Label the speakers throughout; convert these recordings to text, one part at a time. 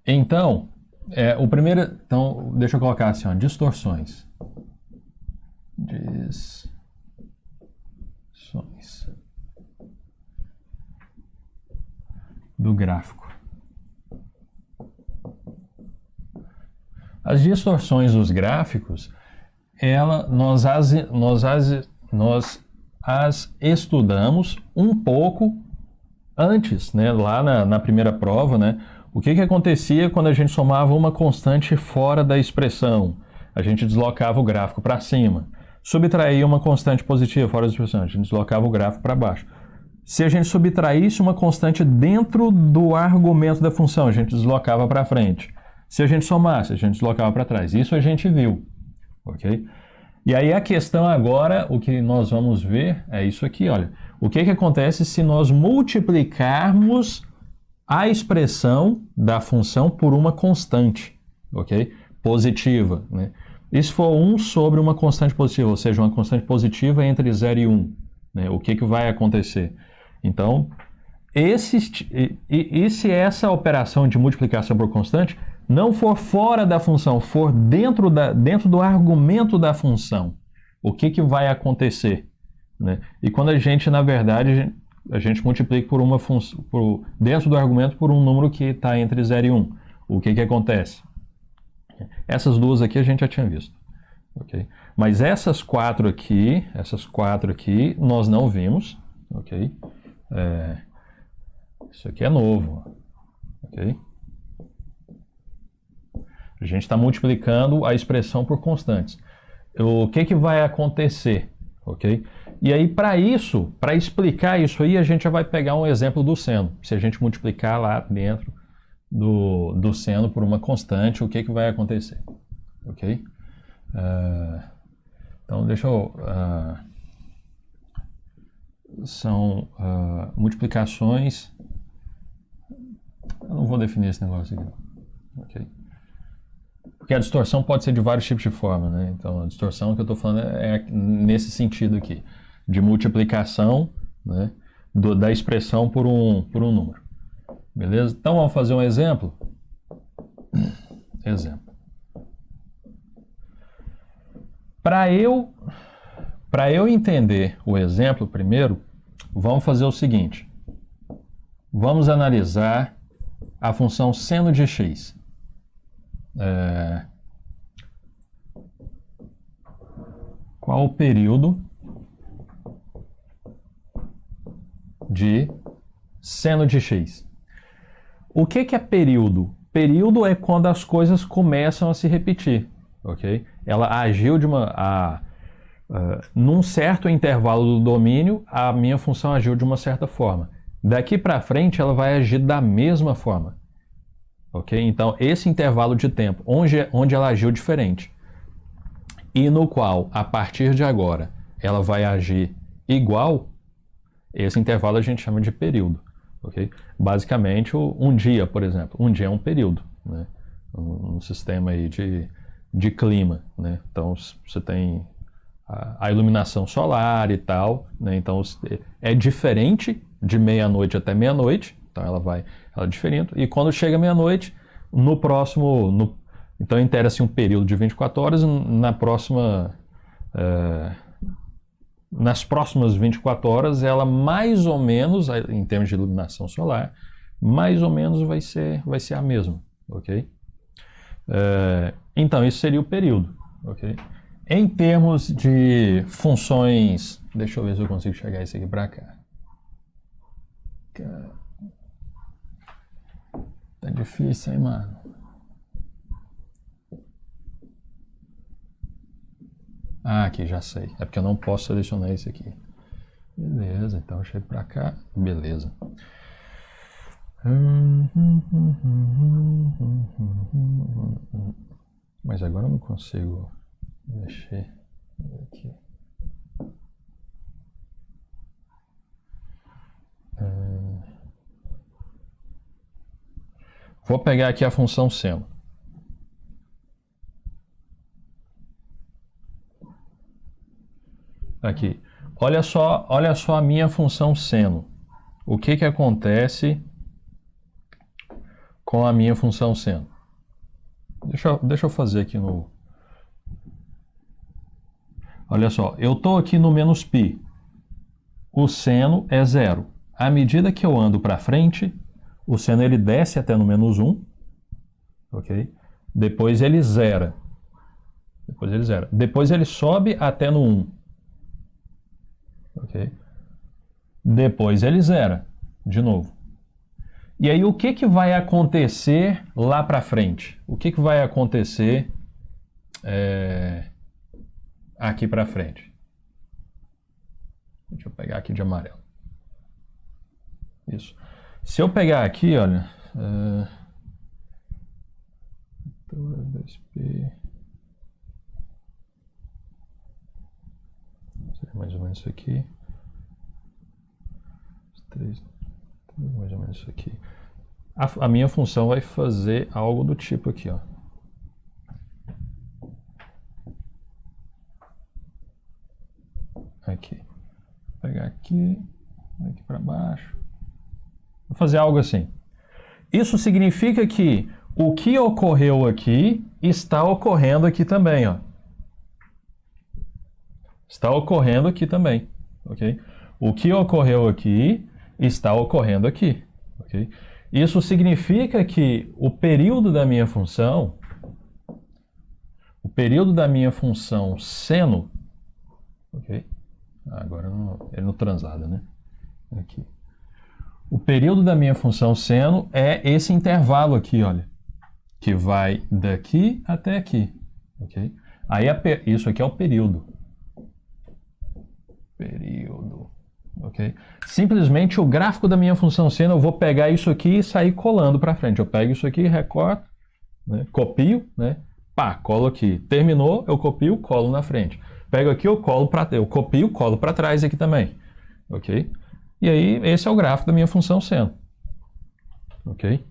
Speaker 1: Então, o primeiro... Então, deixa eu colocar assim, ó, distorções. Distorções do gráfico. As distorções dos gráficos, nós as estudamos um pouco antes, né, lá na primeira prova, né? O que acontecia quando a gente somava uma constante fora da expressão? A gente deslocava o gráfico para cima. Subtraía uma constante positiva fora da expressão, a gente deslocava o gráfico para baixo. Se a gente subtraísse uma constante dentro do argumento da função, a gente deslocava para frente. Se a gente somasse, a gente deslocava para trás. Isso a gente viu, ok? E aí a questão agora, o que nós vamos ver é isso aqui, olha. O que acontece se nós multiplicarmos a expressão da função por uma constante, ok? Positiva, né? E se for 1 sobre uma constante positiva, ou seja, uma constante positiva entre 0 e 1, né? O que vai acontecer? Então, e se essa operação de multiplicação por constante não for fora da função, for dentro do argumento da função, o que vai acontecer? Né? E quando a gente, na verdade, a gente multiplica por uma função, dentro do argumento por um número que está entre 0 e 1, o que acontece? Essas duas aqui a gente já tinha visto. Okay? Mas essas quatro aqui, nós não vimos. Okay? Isso aqui é novo. Okay? A gente está multiplicando a expressão por constantes. O que vai acontecer? Okay? E aí, para explicar isso aí, a gente já vai pegar um exemplo do seno. Se a gente multiplicar lá dentro do seno por uma constante, o que vai acontecer? Ok? Então, deixa eu... são multiplicações... Eu não vou definir esse negócio aqui. Ok? Porque a distorção pode ser de vários tipos de forma, né? Então, a distorção que eu estou falando é nesse sentido aqui, de multiplicação, né, da expressão por um número. Beleza? Então, vamos fazer um exemplo. Exemplo. Para eu entender o exemplo primeiro, vamos fazer o seguinte. Vamos analisar a função seno de x. Qual o período de seno de x? O que é período? Período é quando as coisas começam a se repetir, ok? Ela agiu num certo intervalo do domínio, a minha função agiu de uma certa forma. Daqui para frente, ela vai agir da mesma forma, ok? Então, esse intervalo de tempo, onde ela agiu diferente, e no qual, a partir de agora, ela vai agir igual, esse intervalo a gente chama de período. Okay? Basicamente, um dia, por exemplo. Um dia é um período, né? Um sistema aí de clima. Né? Então, você tem a iluminação solar e tal. Né? Então, é diferente de meia-noite até meia-noite. Então, ela é diferente. E quando chega meia-noite, então, inteira-se um período de 24 horas. Nas próximas 24 horas, ela mais ou menos, em termos de iluminação solar, mais ou menos vai ser a mesma, ok? Então, isso seria o período, ok? Em termos de funções... Deixa eu ver se eu consigo chegar isso aqui para cá. Tá difícil, hein, mano? Ah, aqui, já sei. É porque eu não posso selecionar esse aqui. Beleza, então eu chego pra cá. Beleza. Mas agora eu não consigo mexer aqui. Vou pegar aqui a função seno. Aqui. Olha só a minha função seno. O que acontece com a minha função seno? Deixa eu fazer aqui no... Olha só, eu estou aqui no menos π. O seno é 0. À medida que eu ando para frente, o seno ele desce até no menos 1. Ok? Depois ele zera. Depois ele sobe até no 1. Ok? Depois ele zera. De novo. E aí o que vai acontecer lá para frente? O que vai acontecer aqui para frente? Deixa eu pegar aqui de amarelo. Isso. Se eu pegar aqui, olha... 2p... Seria mais ou menos isso aqui. 3, mais ou menos isso aqui. A minha função vai fazer algo do tipo aqui, ó. Aqui. Vou pegar aqui para baixo. Vou fazer algo assim. Isso significa que o que ocorreu aqui está ocorrendo aqui também, ó. Está ocorrendo aqui também, ok? O que ocorreu aqui está ocorrendo aqui, ok? Isso significa que o período da minha função seno, ok? Agora ele não translada, né? Aqui. O período da minha função seno é esse intervalo aqui, olha, que vai daqui até aqui, ok? Aí isso aqui é o período. Ok? Simplesmente o gráfico da minha função seno, eu vou pegar isso aqui e sair colando para frente. Eu pego isso aqui, recorto, né? Copio, né? Pá, colo aqui. Terminou, eu copio, colo na frente. Pego aqui, eu copio, colo para trás aqui também. Ok? E aí, esse é o gráfico da minha função seno. Ok?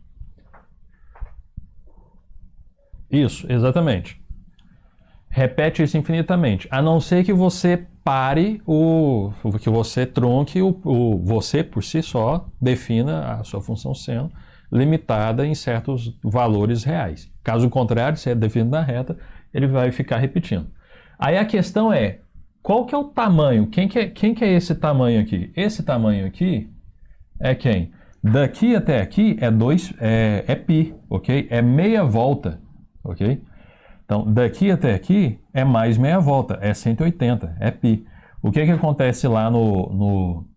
Speaker 1: Isso, exatamente. Repete isso infinitamente. A não ser que você pare, que você trunque, você por si só defina a sua função seno limitada em certos valores reais. Caso contrário, se é definido na reta, ele vai ficar repetindo. Aí a questão é, qual que é o tamanho? Quem que é esse tamanho aqui? Esse tamanho aqui é quem? Daqui até aqui é π, ok? É meia volta, ok? Então, daqui até aqui é mais meia volta, é 180, é π. O que acontece lá no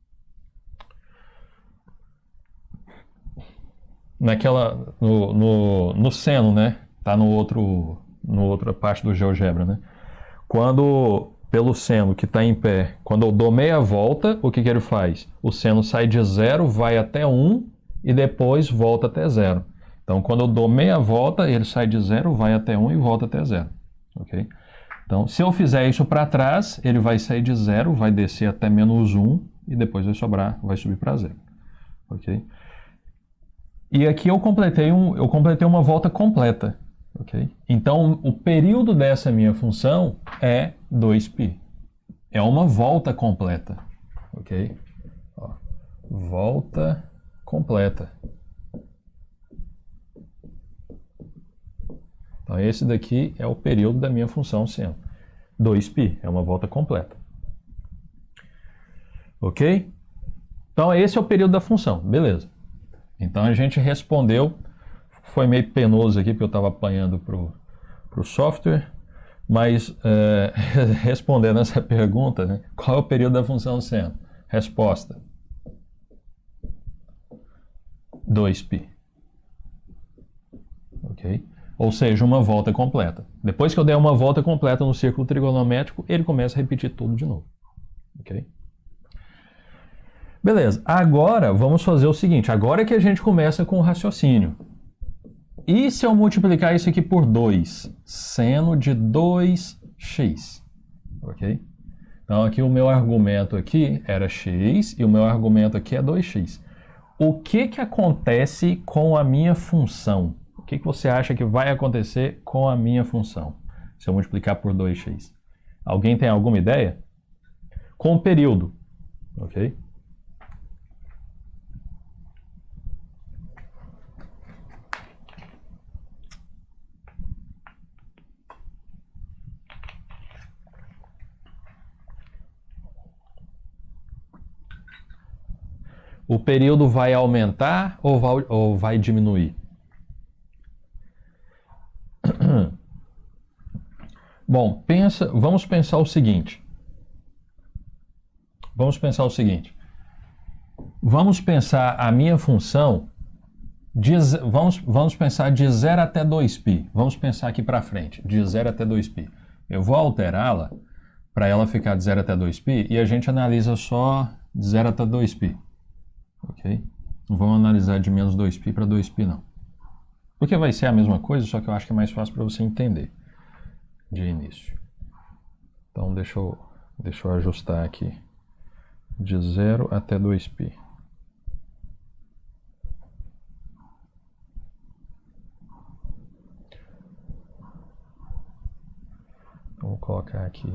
Speaker 1: seno, né? Tá no outra parte do GeoGebra, né? Quando, pelo seno que está em pé, quando eu dou meia volta, o que ele faz? O seno sai de 0, vai até 1 e depois volta até 0. Então, quando eu dou meia volta, ele sai de 0, vai até 1 e volta até 0. Ok? Então, se eu fizer isso para trás, ele vai sair de 0, vai descer até menos 1 e depois vai subir para 0. Ok? E aqui eu completei uma volta completa. Ok? Então, o período dessa minha função é 2π. É uma volta completa. Ok? Ó, volta completa. Então, esse daqui é o período da minha função seno. 2π, é uma volta completa. Ok? Então, esse é o período da função. Beleza. Então, a gente respondeu. Foi meio penoso aqui, porque eu estava apanhando para o software. Mas, respondendo essa pergunta, né, qual é o período da função seno? Resposta: 2π. Ok? Ou seja, uma volta completa. Depois que eu der uma volta completa no círculo trigonométrico, ele começa a repetir tudo de novo. Ok? Beleza. Agora, vamos fazer o seguinte. Agora que a gente começa com o raciocínio. E se eu multiplicar isso aqui por 2? Seno de 2x. Ok? Então, aqui o meu argumento aqui era x e o meu argumento aqui é 2x. O que acontece com a minha função? O que você acha que vai acontecer com a minha função se eu multiplicar por 2x? Alguém tem alguma ideia? Com o período, ok? O período vai aumentar ou vai diminuir? Bom, vamos pensar o seguinte. Vamos pensar a minha função, vamos pensar de 0 até 2π. Vamos pensar aqui para frente, de 0 até 2π. Eu vou alterá-la para ela ficar de 0 até 2π e a gente analisa só de 0 até 2π. Ok? Não vamos analisar de menos 2π para 2π não. Porque vai ser a mesma coisa, só que eu acho que é mais fácil para você entender de início. Então deixa eu ajustar aqui. De 0 até 2π. Vou colocar aqui.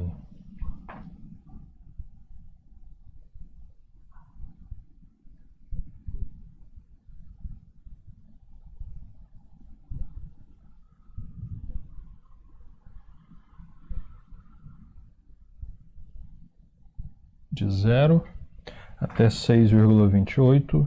Speaker 1: De 0 até 6,28.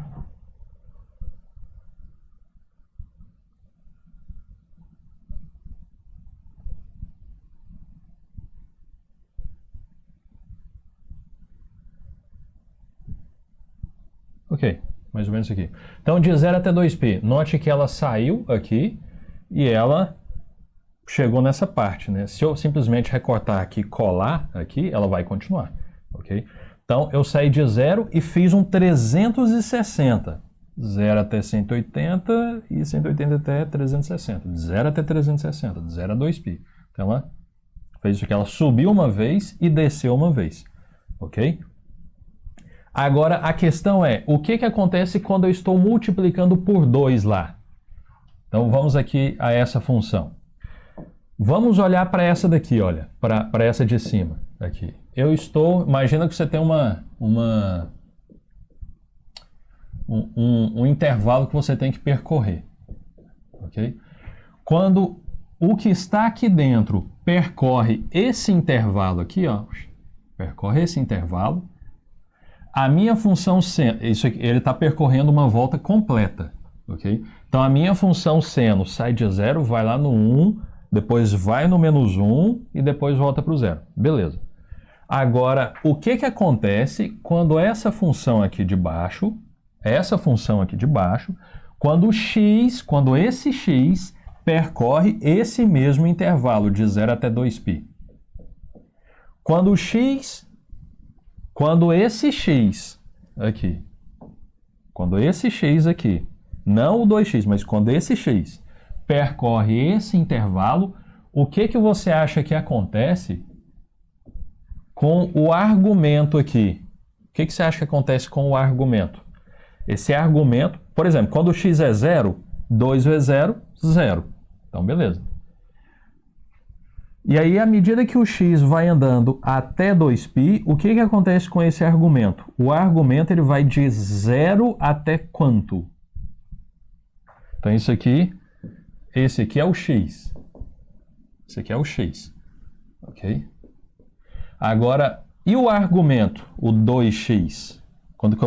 Speaker 1: Ok, mais ou menos aqui. Então, de 0 até 2π. Note que ela saiu aqui e ela chegou nessa parte, né? Se eu simplesmente recortar aqui e colar aqui, ela vai continuar, ok? Então, eu saí de 0 e fiz um 360. 0 até 180 e 180 até 360. De 0 até 360, de 0 a 2π. Então, ela fez isso aqui. Ela subiu uma vez e desceu uma vez, ok? Agora, a questão é, o que acontece quando eu estou multiplicando por 2 lá? Então, vamos aqui a essa função. Vamos olhar para essa daqui, olha, para essa de cima, aqui. Imagina que você tem um intervalo que você tem que percorrer, ok? Quando o que está aqui dentro percorre esse intervalo aqui, ó, percorre esse intervalo, a minha função seno, isso aqui, ele está percorrendo uma volta completa, ok? Então, a minha função seno sai de 0, vai lá no 1, depois vai no menos 1 e depois volta para o 0. Beleza. Agora, o que acontece quando essa função aqui de baixo, quando esse x percorre esse mesmo intervalo de 0 até 2π? Quando esse x aqui, não o 2x, mas quando esse x percorre esse intervalo, o que você acha que acontece com o argumento aqui? O que você acha que acontece com o argumento? Esse argumento, por exemplo, quando o x é 0, 2 vezes 0, 0. Então, beleza. E aí, à medida que o x vai andando até 2π, o que acontece com esse argumento? O argumento ele vai de 0 até quanto? Então, esse aqui é o x. Esse aqui é o x. Ok? Agora, e o argumento? O 2x. Quando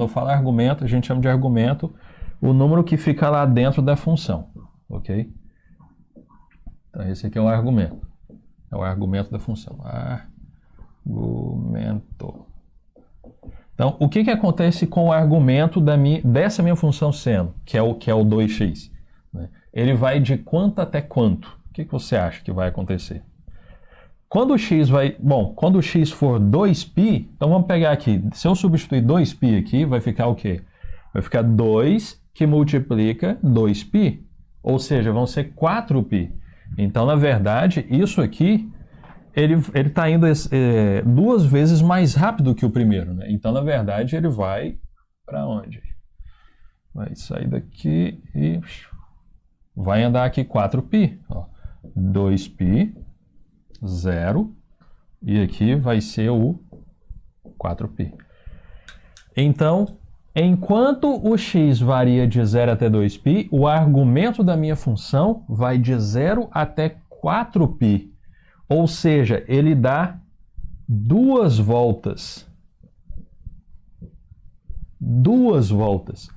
Speaker 1: eu falo argumento, a gente chama de argumento o número que fica lá dentro da função. Ok? Então, esse aqui é o argumento. É o argumento da função. Argumento. Então, o que acontece com o argumento dessa minha função seno, que é o 2x? Né? Ele vai de quanto até quanto? O que você acha que vai acontecer? Quando o x for 2π, então vamos pegar aqui. Se eu substituir 2π aqui, vai ficar o quê? Vai ficar 2 que multiplica 2π. Ou seja, vão ser 4π. Então, na verdade, isso aqui, ele está indo 2 vezes mais rápido que o primeiro, né? Então, na verdade, ele vai para onde? Vai sair daqui e vai andar aqui 4π. Ó. 2π, 0, e aqui vai ser o 4π. Então, enquanto o x varia de 0 até 2π, o argumento da minha função vai de 0 até 4π. Ou seja, ele dá 2 voltas. duas voltas.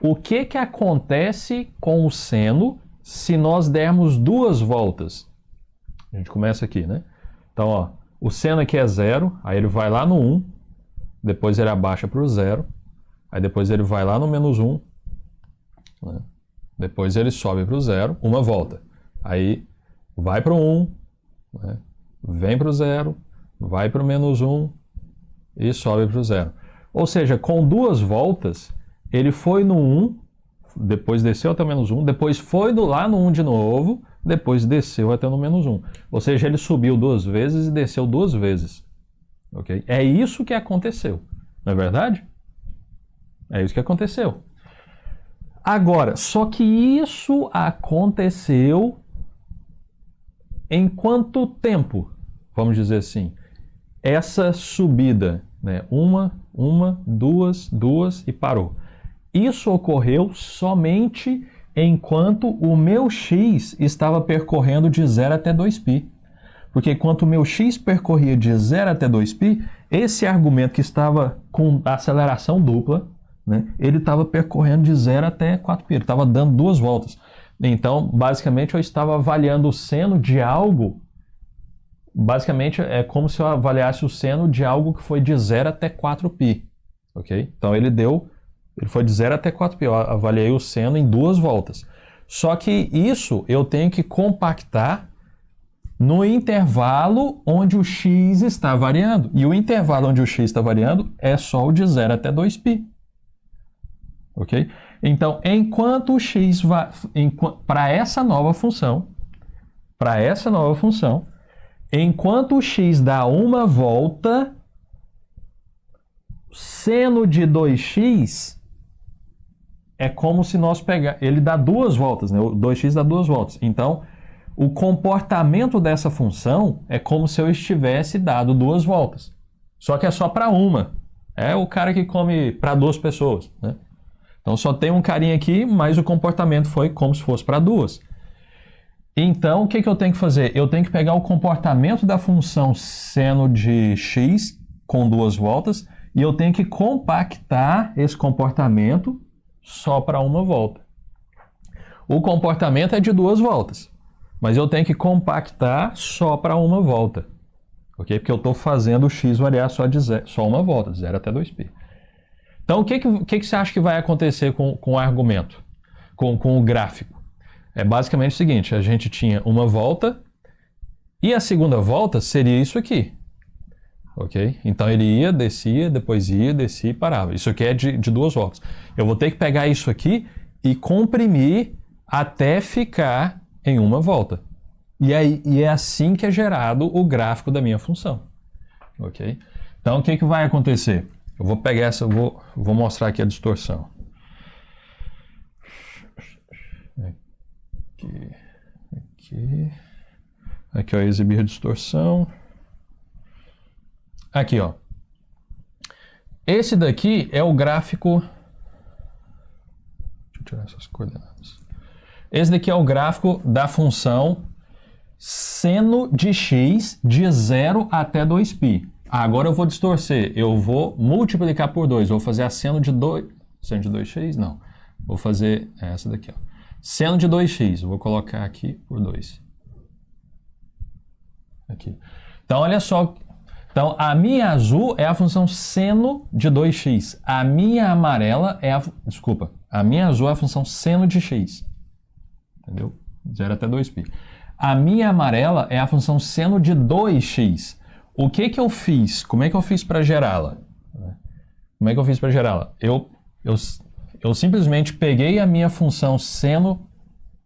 Speaker 1: O que acontece com o seno se nós dermos duas voltas? A gente começa aqui, né? Então, ó, o seno aqui é 0, aí ele vai lá no 1, depois ele abaixa para o 0, aí depois ele vai lá no menos 1, né? Depois ele sobe para o 0, uma volta. Aí vai para o 1, né? Vem para o 0, vai para o menos 1 e sobe para o 0. Ou seja, com duas voltas, ele foi no 1, depois desceu até o menos 1, depois foi lá no 1 de novo, depois desceu até no menos 1. Ou seja, ele subiu duas vezes e desceu duas vezes. Okay? É isso que aconteceu. Não é verdade? É isso que aconteceu. Agora, só que isso aconteceu em quanto tempo? Vamos dizer assim. Essa subida, né? Uma, duas e parou. Isso ocorreu somente enquanto o meu x estava percorrendo de 0 até 2π. Porque enquanto o meu x percorria de 0 até 2π, esse argumento que estava com aceleração dupla, né, ele estava percorrendo de 0 até 4π, ele estava dando duas voltas. Então, basicamente, eu estava avaliando o seno de algo, basicamente é como se eu avaliasse o seno de algo que foi de 0 até 4π. Okay? Então, ele foi de 0 até 4π, eu avaliei o seno em duas voltas. Só que isso eu tenho que compactar no intervalo onde o x está variando. E o intervalo onde o x está variando é só o de 0 até 2π. Ok? Então, enquanto o x vai... Para essa nova função, enquanto o x dá uma volta, seno de 2x é como se nós pegar... Ele dá duas voltas, né? O 2x dá duas voltas. Então, o comportamento dessa função é como se eu estivesse dado duas voltas. Só que é só para uma. É o cara que come para duas pessoas, né? Então só tem um carinha aqui, mas o comportamento foi como se fosse para duas. Então o que eu tenho que fazer? Eu tenho que pegar o comportamento da função seno de x com duas voltas e eu tenho que compactar esse comportamento só para uma volta. O comportamento é de duas voltas, mas eu tenho que compactar só para uma volta, ok? Porque eu estou fazendo o x variar só uma volta, de 0 até 2π. Então, o que você acha que vai acontecer com o argumento, com o gráfico? É basicamente o seguinte, a gente tinha uma volta e a segunda volta seria isso aqui, ok? Então, ele ia, descia, depois ia, descia e parava. Isso aqui é de duas voltas. Eu vou ter que pegar isso aqui e comprimir até ficar em uma volta. E é assim que é gerado o gráfico da minha função, ok? Então, o que vai acontecer? Eu vou pegar essa, vou mostrar aqui a distorção. Aqui, ó, exibir a distorção. Aqui, ó. Esse daqui é o gráfico... Deixa eu tirar essas coordenadas. Esse daqui é o gráfico da função seno de x de 0 até 2π. Agora eu vou distorcer, eu vou multiplicar por 2, vou fazer a seno de 2x, não, vou fazer essa daqui, ó. Seno de 2x, eu vou colocar aqui por 2. Aqui. Então, olha só, então a minha azul é a função seno de 2x, a minha amarela é a minha azul é a função seno de x, entendeu? 0 até 2π. A minha amarela é a função seno de 2x. O que eu fiz? Como é que eu fiz para gerá-la? Como é que eu fiz para gerá-la? Eu simplesmente peguei a minha função seno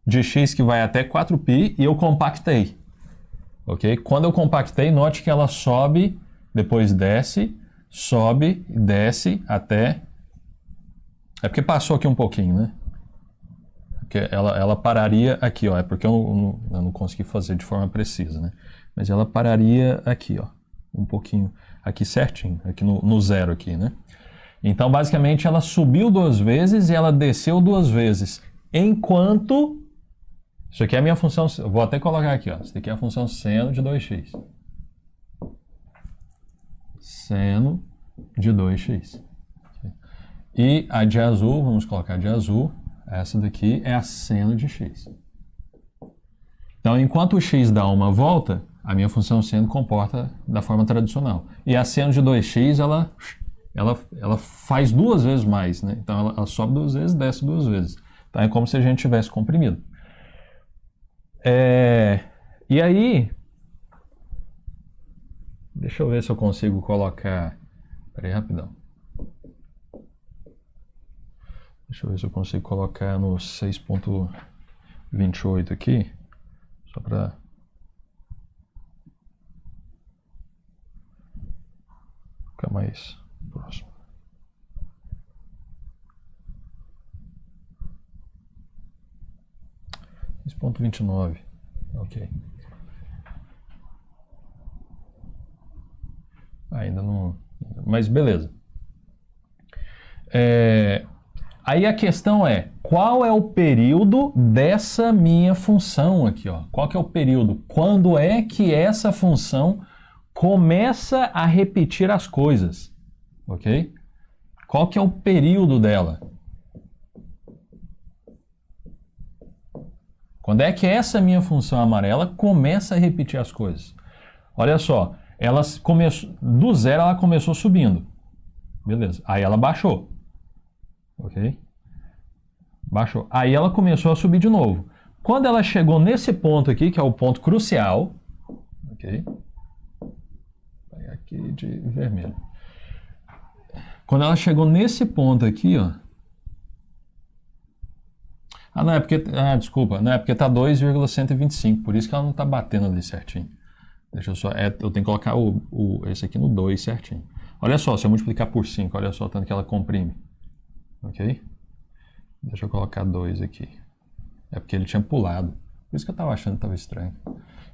Speaker 1: de x que vai até 4π e eu compactei. Ok? Quando eu compactei, note que ela sobe, depois desce, sobe, desce até... É porque passou aqui um pouquinho, né? Porque ela pararia aqui, ó. É porque eu não consegui fazer de forma precisa, né? Mas ela pararia aqui, ó. Um pouquinho, aqui certinho, aqui no zero aqui, né? Então, basicamente, ela subiu duas vezes e ela desceu duas vezes. Enquanto... Isso aqui é a minha função... Eu vou até colocar aqui, ó. Isso aqui é a função seno de 2x. Seno de 2x. E a de azul, vamos colocar de azul, essa daqui é a seno de x. Então, enquanto o x dá uma volta, a minha função seno comporta da forma tradicional. E a seno de 2x, ela faz 2 vezes mais, né? Então, ela sobe 2 vezes, desce 2 vezes. Então, é como se a gente tivesse comprimido. E aí, deixa eu ver se eu consigo colocar... Peraí, rapidão. Deixa eu ver se eu consigo colocar no 6.28 aqui, só para... ficar mais próximo. Ponto 29, ok. Ainda não... Mas beleza. Aí a questão é, qual é o período dessa minha função aqui, ó? Qual que é o período? Quando é que essa função começa a repetir as coisas, ok? Qual que é o período dela? Quando é que essa minha função amarela começa a repetir as coisas? Olha só, do zero ela começou subindo. Beleza. Aí ela baixou. Ok? Baixou. Aí ela começou a subir de novo. Quando ela chegou nesse ponto aqui, que é o ponto crucial, ok? Vou pegar aqui de vermelho. Quando ela chegou nesse ponto aqui, ó. Não é porque... desculpa. Não é porque tá 2,125. Por isso que ela não tá batendo ali certinho. Deixa eu só... eu tenho que colocar esse aqui no 2 certinho. Olha só, se eu multiplicar por 5, olha só o tanto que ela comprime. Ok? Deixa eu colocar 2 aqui. É porque ele tinha pulado. Por isso que eu tava achando que tava estranho.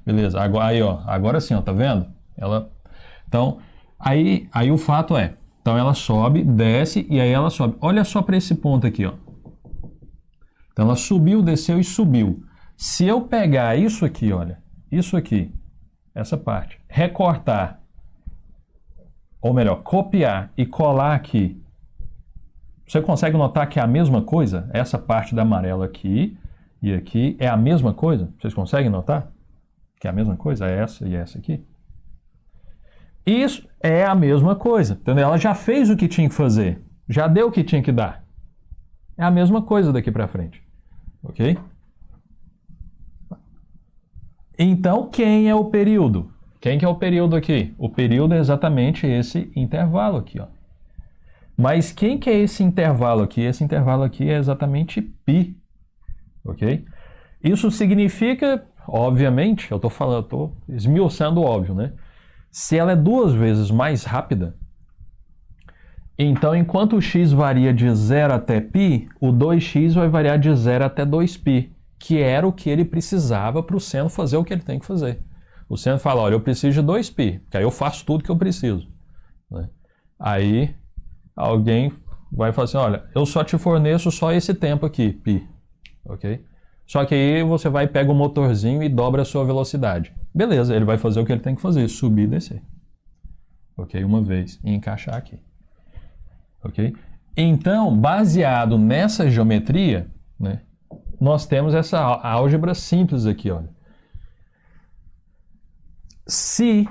Speaker 1: Beleza. Agora sim, ó. Tá vendo? Então, aí o fato é... Então ela sobe, desce e aí ela sobe. Olha só para esse ponto aqui, ó. Então ela subiu, desceu e subiu. Se eu pegar isso aqui, olha, isso aqui, essa parte, recortar, ou melhor, copiar e colar aqui, você consegue notar que é a mesma coisa? Essa parte da amarela aqui e aqui é a mesma coisa? Vocês conseguem notar? Que é a mesma coisa? Essa e essa aqui? Isso é a mesma coisa, entendeu? Ela já fez o que tinha que fazer, já deu o que tinha que dar. É a mesma coisa daqui para frente, ok? Então, quem é o período? Quem que é o período aqui? O período é exatamente esse intervalo aqui, ó. Mas quem que é esse intervalo aqui? Esse intervalo aqui é exatamente π, ok? Isso significa, obviamente, eu estou esmiuçando o óbvio, né? Se ela é 2 vezes mais rápida, então enquanto o x varia de 0 até π, o 2x vai variar de 0 até 2π, que era o que ele precisava para o seno fazer o que ele tem que fazer. O seno fala, olha, eu preciso de 2π, que aí eu faço tudo que eu preciso, né? Aí alguém vai falar assim, olha, eu só te forneço só esse tempo aqui, π, ok? Só que aí você vai, pega o motorzinho e dobra a sua velocidade. Beleza, ele vai fazer o que ele tem que fazer, subir e descer. Ok? Uma vez, e encaixar aqui. Ok? Então, baseado nessa geometria, né, nós temos essa álgebra simples aqui, olha. Se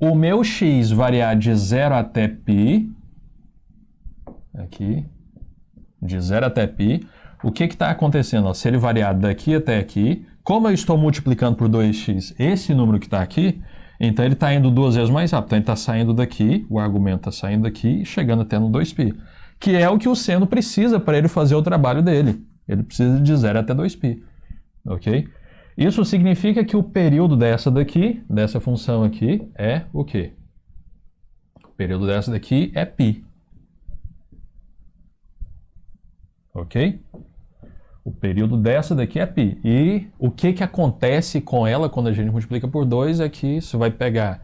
Speaker 1: o meu x variar de 0 até π, aqui, de 0 até π, o que está acontecendo? Ó, se ele variar daqui até aqui, como eu estou multiplicando por 2x esse número que está aqui, então ele está indo 2 vezes mais rápido. Então ele está saindo daqui, o argumento está saindo daqui e chegando até no 2π, que é o que o seno precisa para ele fazer o trabalho dele. Ele precisa de 0 até 2π, ok? Isso significa que o período dessa função aqui, é o quê? O período dessa daqui é π. Ok? O período dessa daqui é π. E o que acontece com ela quando a gente multiplica por 2 é que você vai pegar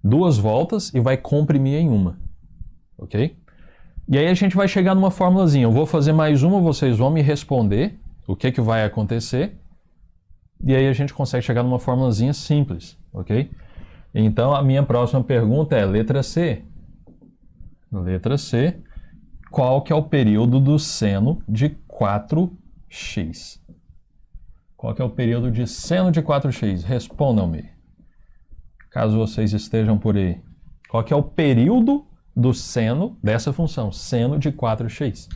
Speaker 1: 2 voltas e vai comprimir em uma. Ok? E aí a gente vai chegar numa formulazinha. Eu vou fazer mais uma, vocês vão me responder o que vai acontecer. E aí a gente consegue chegar numa formulazinha simples. Ok? Então a minha próxima pergunta é letra C. Letra C. qual que é o período do seno de 4x? Qual que é o período de seno de 4x? Respondam-me, caso vocês estejam por aí. Qual que é o período do seno dessa função, seno de 4x?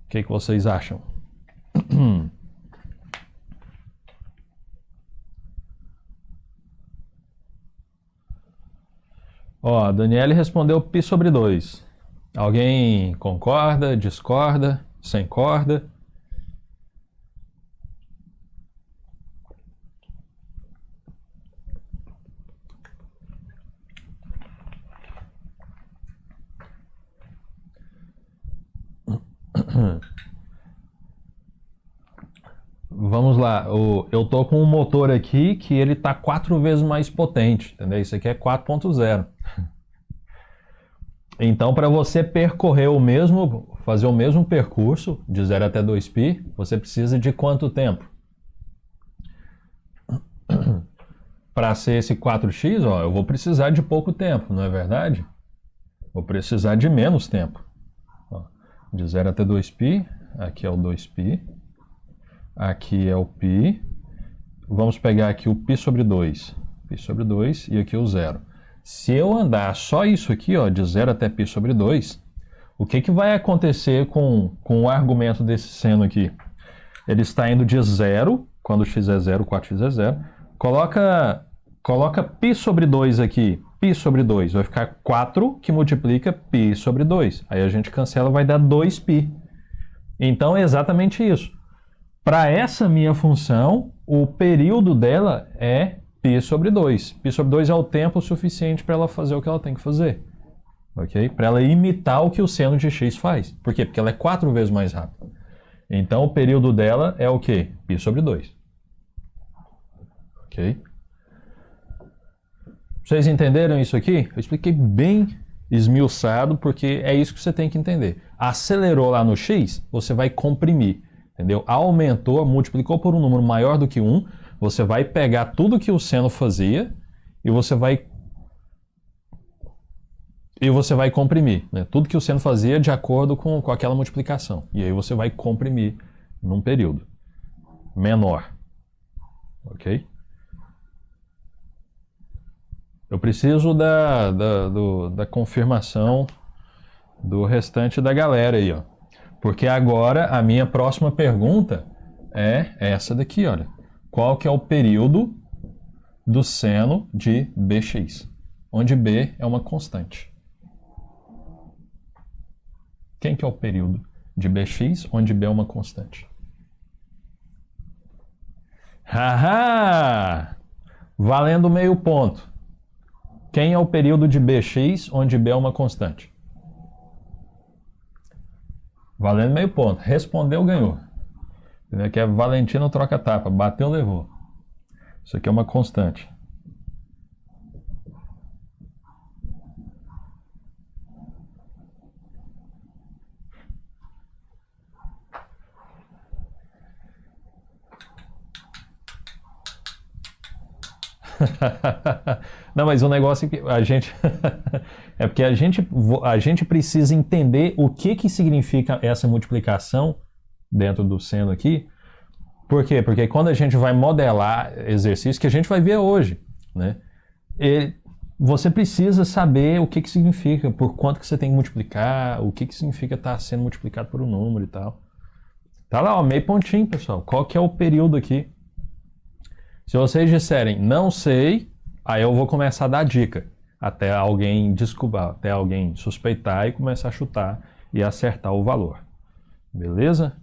Speaker 1: O que vocês acham? Ó, a Daniele respondeu π sobre 2. Alguém concorda, discorda, sem corda? Vamos lá, eu tô com um motor aqui que ele tá 4 vezes mais potente, entendeu? Isso aqui é 4.0. Então, para você percorrer fazer o mesmo percurso de 0 até 2π, você precisa de quanto tempo? Para ser esse 4x, ó, eu vou precisar de pouco tempo, não é verdade? Vou precisar de menos tempo. Ó, de 0 até 2π, aqui é o 2π. Aqui é o π. Vamos pegar aqui o π sobre 2. Π sobre 2 e aqui o 0. Se eu andar só isso aqui, ó, de 0 até π sobre 2, o que vai acontecer com o argumento desse seno aqui? Ele está indo de 0, quando x é 0, 4x é 0. Coloca π sobre 2 aqui. Π sobre 2 vai ficar 4 que multiplica π sobre 2. Aí a gente cancela, vai dar 2π. Então é exatamente isso. Para essa minha função, o período dela é π sobre 2. Π sobre 2 é o tempo suficiente para ela fazer o que ela tem que fazer. Ok? Para ela imitar o que o seno de x faz. Por quê? Porque ela é 4 vezes mais rápida. Então, o período dela é o quê? Π sobre 2. Ok? Vocês entenderam isso aqui? Eu expliquei bem esmiuçado, porque é isso que você tem que entender. Acelerou lá no x, você vai comprimir. Entendeu? Aumentou, multiplicou por um número maior do que 1, você vai pegar tudo que o seno fazia e você vai comprimir, né? Tudo que o seno fazia de acordo com aquela multiplicação. E aí você vai comprimir num período menor. Ok? Eu preciso da confirmação do restante da galera aí, ó. Porque agora a minha próxima pergunta é essa daqui, olha. Qual que é o período do seno de bx? Onde b é uma constante. Quem que é o período de bx, onde b é uma constante? Haha! Valendo meio ponto. Quem é o período de bx, onde b é uma constante? Valendo meio ponto. Respondeu, ganhou. Aqui é Valentino troca-tapa. Bateu, levou. Isso aqui é uma constante. Não, mas o negócio é que a gente é porque a gente precisa entender o que significa essa multiplicação dentro do seno aqui. Por quê? Porque quando a gente vai modelar exercícios que a gente vai ver hoje, né? Você precisa saber o que significa, por quanto que você tem que multiplicar, o que significa estar sendo multiplicado por um número e tal. Tá lá, ó, meio pontinho, pessoal. Qual que é o período aqui? Se vocês disserem não sei, aí eu vou começar a dar dica, até alguém descobrir, até alguém suspeitar e começar a chutar e acertar o valor. Beleza?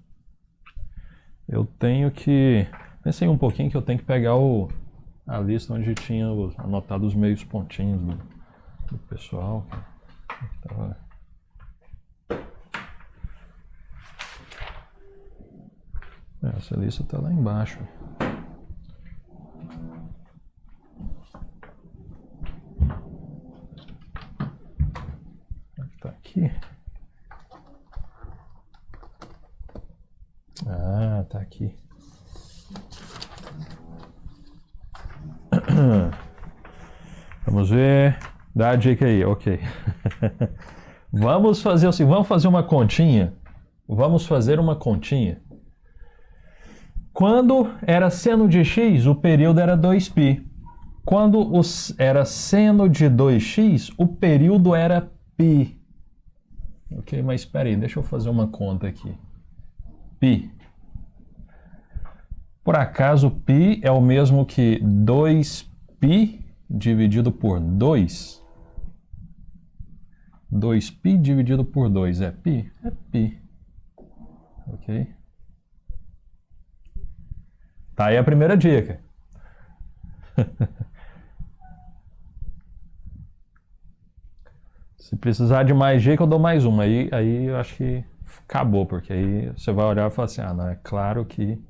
Speaker 1: Eu tenho que... Pensei um pouquinho que eu tenho que pegar a lista onde tinha anotado os meios pontinhos do pessoal. Essa lista está lá embaixo. Tá aqui. Ah, tá aqui. Vamos ver. Dá a dica aí, ok. Vamos fazer assim, vamos fazer uma continha. Vamos fazer uma continha. Quando era seno de x, o período era 2π. Quando era seno de 2x, o período era π. Ok, mas espera aí, deixa eu fazer uma conta aqui. Π. Por acaso, π é o mesmo que 2π dividido por 2? 2π dividido por 2 é π? É π. Ok? Tá aí a primeira dica. Se precisar de mais dica, eu dou mais uma. Aí eu acho que acabou, porque aí você vai olhar e falar assim, ah, não, é claro que...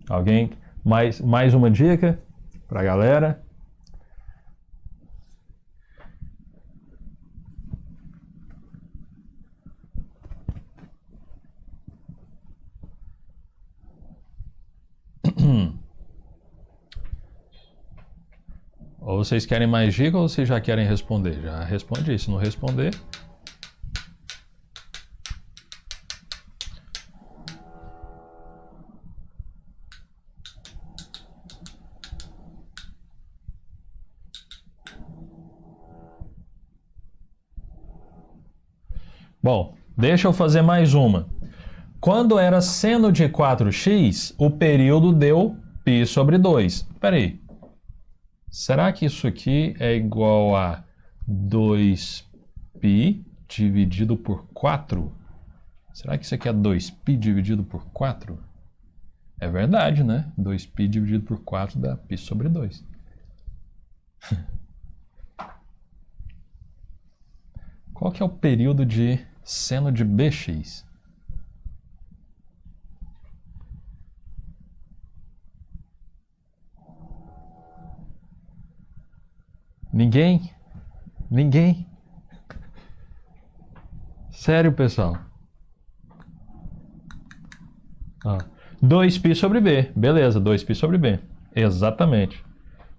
Speaker 1: Alguém? Mais uma dica pra galera? Ou vocês querem mais dica ou vocês já querem responder? Já responde aí. Se não responder... Bom, deixa eu fazer mais uma. Quando era seno de 4x, o período deu π sobre 2. Espera aí. Será que isso aqui é igual a 2π dividido por 4? Será que isso aqui é 2π dividido por 4? É verdade, né? 2π dividido por 4 dá π sobre 2. Qual que é o período de seno de bx? Ninguém? Ninguém? Sério, pessoal? 2π sobre b. Beleza, 2π sobre b. Exatamente.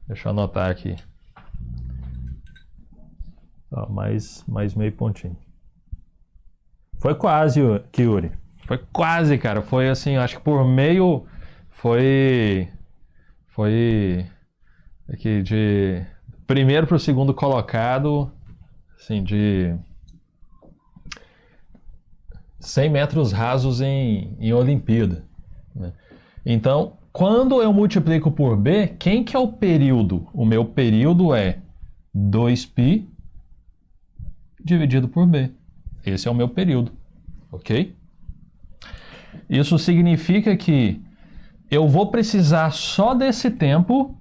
Speaker 1: Deixa eu anotar aqui. Mais meio pontinho. Foi quase, Kyuri. Foi quase, cara. Foi assim, acho que por meio... Foi aqui de... Primeiro para o segundo colocado, assim, de 100 metros rasos em Olimpíada. Né? Então, quando eu multiplico por b, quem que é o período? O meu período é 2π dividido por b. Esse é o meu período, ok? Isso significa que eu vou precisar só desse tempo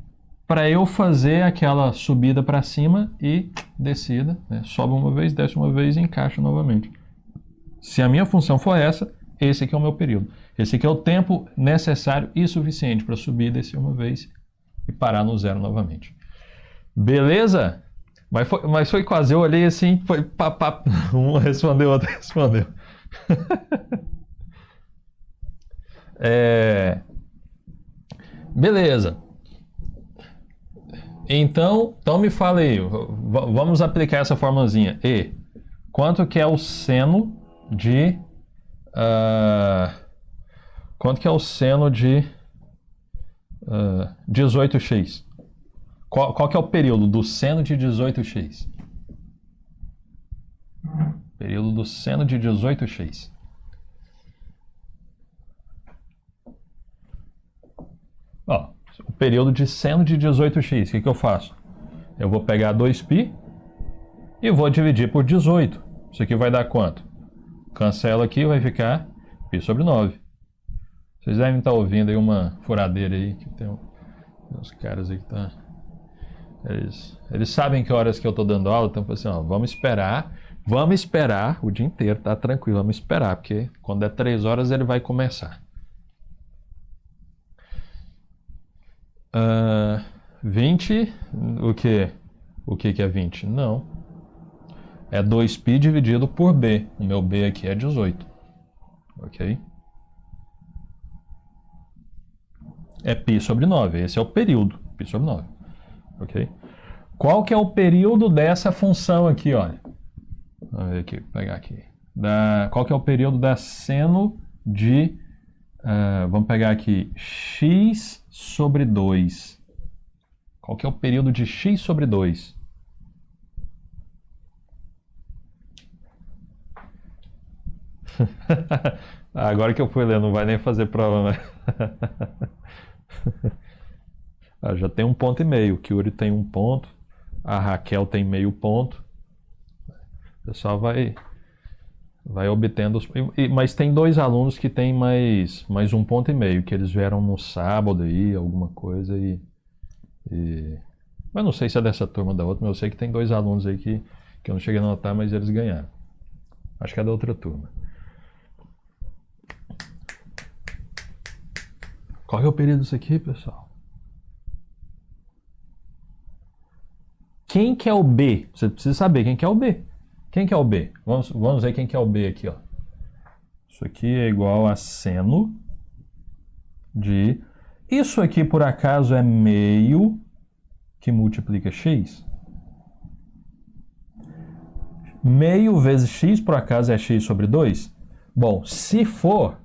Speaker 1: para eu fazer aquela subida para cima e descida, né? Sobe uma vez, desce uma vez e encaixa novamente. Se a minha função for essa, esse aqui é o meu período. Esse aqui é o tempo necessário e suficiente para subir e descer uma vez e parar no zero novamente. Beleza? Mas foi quase, eu olhei assim, foi pá, um respondeu, outro respondeu. Beleza. Então me fala aí, vamos aplicar essa formulazinha. E, quanto que é o seno de... quanto que é o seno de 18x? Qual que é o período do seno de 18x? Período do seno de 18x. O período de seno de 18x, o que eu faço? Eu vou pegar 2π e vou dividir por 18. Isso aqui vai dar quanto? Cancela aqui, vai ficar π sobre 9. Vocês devem estar ouvindo aí uma furadeira aí, que tem uns caras aí que tá... Eles sabem que horas que eu tô dando aula, então assim, ó, vamos esperar o dia inteiro, tá tranquilo, vamos esperar, porque quando é 3 horas ele vai começar. 20, o que? O que é 20? Não. É 2π dividido por b. O meu b aqui é 18. Ok? é π sobre 9. Esse é o período, π sobre 9. Ok? Qual que é o período dessa função aqui, olha? Vamos ver aqui, vou pegar aqui. Qual que é o período da seno de... vamos pegar aqui, x sobre 2. Qual que é o período de x sobre 2? Agora que eu fui ler, não vai nem fazer prova, né? Já tem 1,5 ponto. O Kyuri tem 1 ponto. A Raquel tem meio ponto. O pessoal vai obtendo mas tem 2 alunos que tem mais 1,5 ponto, que eles vieram no sábado aí, alguma coisa mas não sei se é dessa turma ou da outra, mas eu sei que tem 2 alunos aí que eu não cheguei a notar, mas eles ganharam. Acho que é da outra turma. Qual é o período disso aqui, pessoal? Quem que é o B? Você precisa saber quem que é o B. Quem que é o B? Vamos ver quem que é o B aqui, ó. Isso aqui é igual a seno de... Isso aqui, por acaso, é meio que multiplica x? Meio vezes x, por acaso, é x sobre 2? Bom, se for,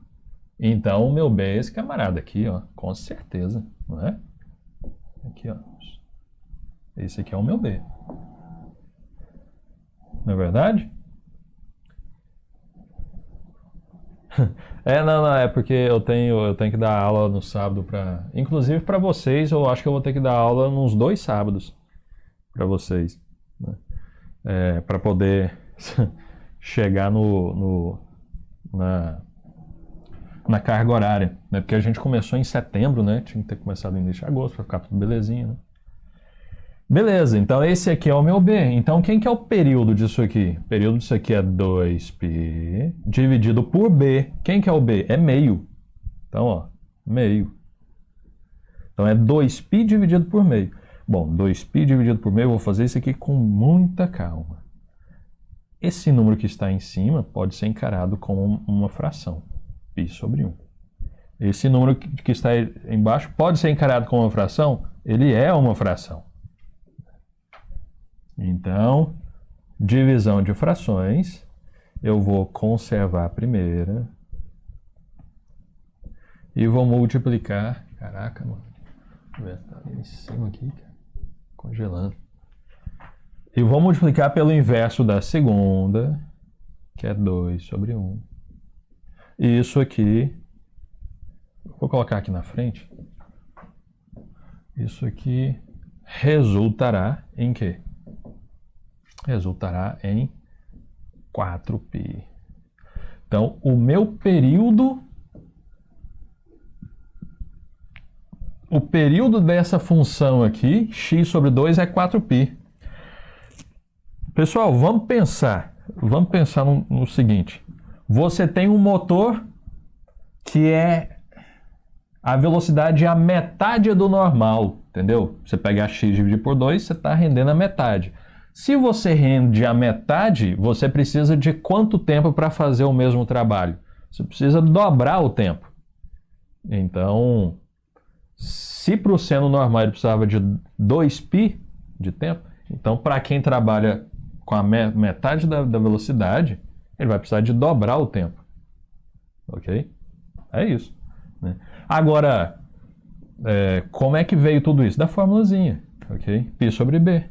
Speaker 1: então o meu B é esse camarada aqui, ó. Com certeza, não é? Aqui, ó. Esse aqui é o meu B. Não é verdade? Não, é porque eu tenho que dar aula no sábado para... Inclusive para vocês, eu acho que eu vou ter que dar aula nos 2 sábados para vocês, né? Para poder chegar na carga horária, né? Porque a gente começou em setembro, né? Tinha que ter começado em início de agosto para ficar tudo belezinha, né? Beleza, então esse aqui é o meu B. Então quem que é o período disso aqui? O período disso aqui é 2π dividido por B. Quem que é o B? É meio. Então, ó, meio. Então é 2π dividido por meio. Bom, 2π dividido por meio, eu vou fazer isso aqui com muita calma. Esse número que está em cima pode ser encarado como uma fração. π sobre 1. Esse número que está embaixo pode ser encarado como uma fração? Ele é uma fração. Então, divisão de frações, eu vou conservar a primeira e vou multiplicar. Caraca, mano. Tá ali em cima aqui, cara. Congelando. E vou multiplicar pelo inverso da segunda, que é 2 sobre 1. E isso aqui, vou colocar aqui na frente. Isso aqui resultará em quê? Resultará em 4π. Então, o meu período... O período dessa função aqui, x sobre 2, é 4π. Pessoal, vamos pensar no seguinte. Você tem um motor que é... A velocidade é a metade do normal, entendeu? Você pegar x e dividir por 2, você está rendendo a metade. Se você rende a metade, você precisa de quanto tempo para fazer o mesmo trabalho? Você precisa dobrar o tempo. Então, se para o seno normal ele precisava de 2π de tempo, então para quem trabalha com a metade da velocidade, ele vai precisar de dobrar o tempo. Ok? É isso, né? Agora, como é que veio tudo isso? Da formulazinha, ok? π sobre b.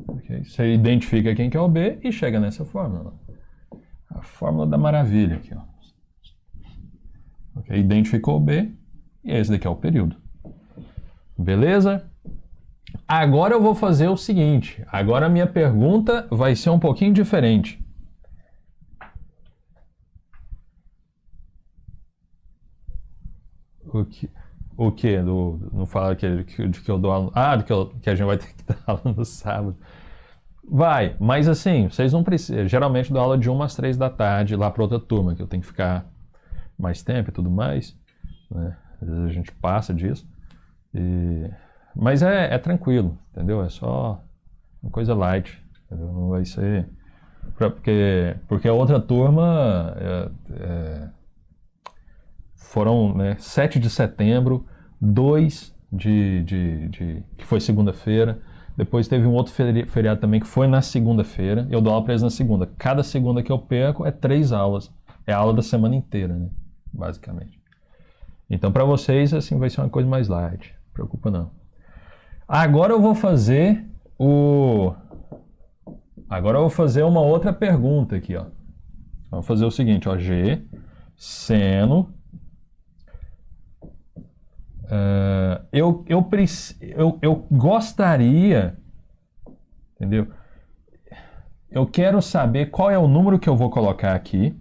Speaker 1: Okay? Você identifica quem que é o B e chega nessa fórmula. A fórmula da maravilha aqui, ó. Okay? Identificou o B e esse daqui é o período. Beleza? Agora eu vou fazer o seguinte. Agora a minha pergunta vai ser um pouquinho diferente. O que? Não fala de que eu dou aula... que a gente vai ter que dar aula no sábado. Vai, mas assim, vocês não precisam... Geralmente eu dou aula de 1 às 3 da tarde lá para outra turma, que eu tenho que ficar mais tempo e tudo mais, né? Às vezes a gente passa disso. Mas é tranquilo, entendeu? É só uma coisa light, entendeu? Não vai ser... Porque a outra turma... foram, né, 7 de setembro, 2 que foi segunda-feira. Depois teve um outro feriado também que foi na segunda-feira. Eu dou aula para eles na segunda. Cada segunda que eu perco é 3 aulas. É a aula da semana inteira, né? Basicamente. Então, para vocês, assim, vai ser uma coisa mais light. Não preocupa não. Agora eu vou fazer uma outra pergunta aqui, ó. Vamos fazer o seguinte, ó. G, seno. Eu gostaria, entendeu? Eu quero saber qual é o número que eu vou colocar aqui.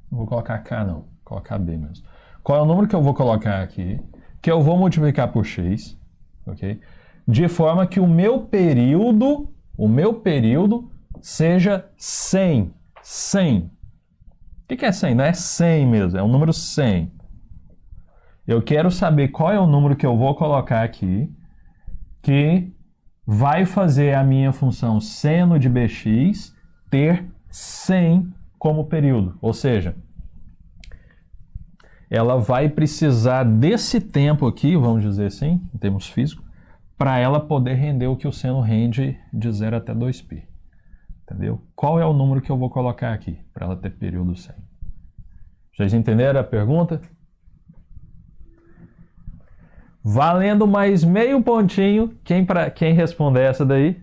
Speaker 1: Não vou colocar K não, vou colocar B mesmo. Qual é o número que eu vou colocar aqui, que eu vou multiplicar por x, ok? De forma que o meu período seja 100. 100. O que é 100? Não é 100 mesmo, é o número 100. Eu quero saber qual é o número que eu vou colocar aqui, que vai fazer a minha função seno de bx ter 100 como período. Ou seja, ela vai precisar desse tempo aqui, vamos dizer assim, em termos físicos, para ela poder render o que o seno rende de 0 até 2π. Entendeu? Qual é o número que eu vou colocar aqui para ela ter período 100? Vocês entenderam a pergunta? Valendo mais meio pontinho. Quem responder essa daí?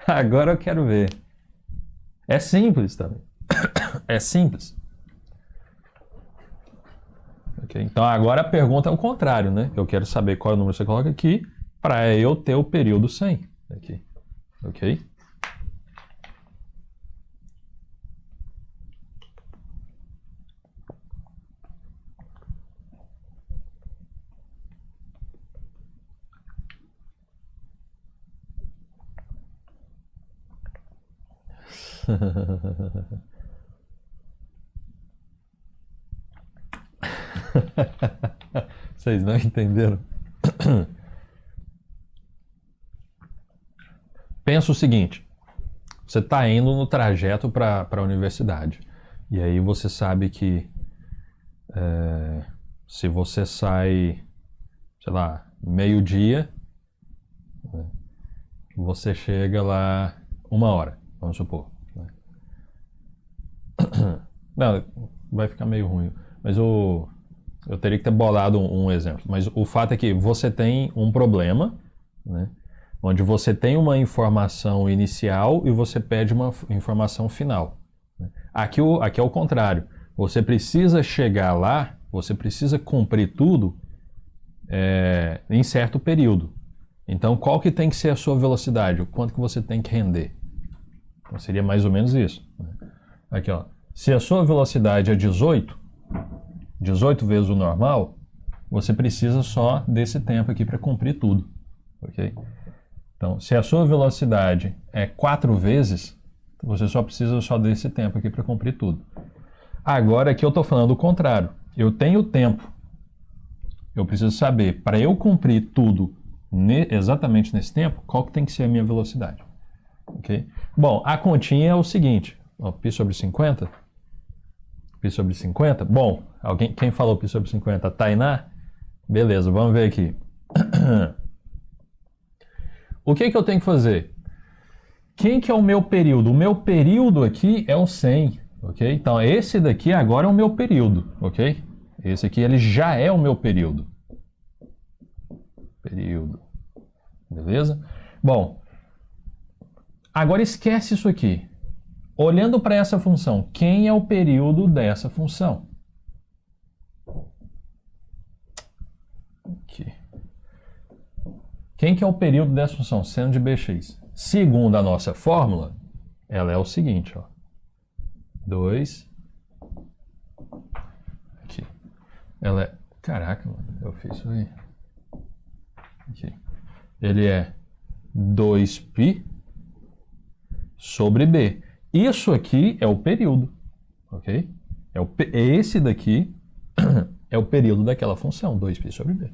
Speaker 1: Agora eu quero ver. É simples também. É simples. Okay? Então agora a pergunta é o contrário, né? Eu quero saber qual é o número que você coloca aqui para eu ter o período 100 aqui. Ok? Vocês não entenderam? Pensa o seguinte, você está indo no trajeto para a universidade e aí você sabe que se você sai, sei lá, meio-dia, né, você chega lá 1h, vamos supor. Né? Não, vai ficar meio ruim, mas eu teria que ter bolado um exemplo, mas o fato é que você tem um problema, né? Onde você tem uma informação inicial e você pede uma informação final. Aqui é o contrário. Você precisa chegar lá, você precisa cumprir tudo em certo período. Então, qual que tem que ser a sua velocidade? O quanto que você tem que render? Então, seria mais ou menos isso. Aqui, ó. Se a sua velocidade é 18 vezes o normal, você precisa só desse tempo aqui para cumprir tudo. Ok? Então, se a sua velocidade é 4 vezes, você só precisa só desse tempo aqui para cumprir tudo. Agora aqui eu estou falando o contrário. Eu tenho tempo. Eu preciso saber, para eu cumprir tudo exatamente nesse tempo, qual que tem que ser a minha velocidade. Okay? Bom, a continha é o seguinte. Ó, π sobre 50. Π sobre 50. Bom, quem falou π sobre 50? Tainá? Beleza, vamos ver aqui. O que eu tenho que fazer? Quem que é o meu período? O meu período aqui é o 100, ok? Então, esse daqui agora é o meu período, ok? Esse aqui, ele já é o meu período. Período. Beleza? Bom, agora esquece isso aqui. Olhando para essa função, quem é o período dessa função? Aqui. Quem que é o período dessa função? Seno de bx. Segundo a nossa fórmula, ela é o seguinte, ó. 2. Aqui. Ela é... Caraca, mano, eu fiz isso aí. Aqui. Ele é 2π sobre b. Isso aqui é o período, ok? Esse daqui é o período daquela função, 2π sobre b,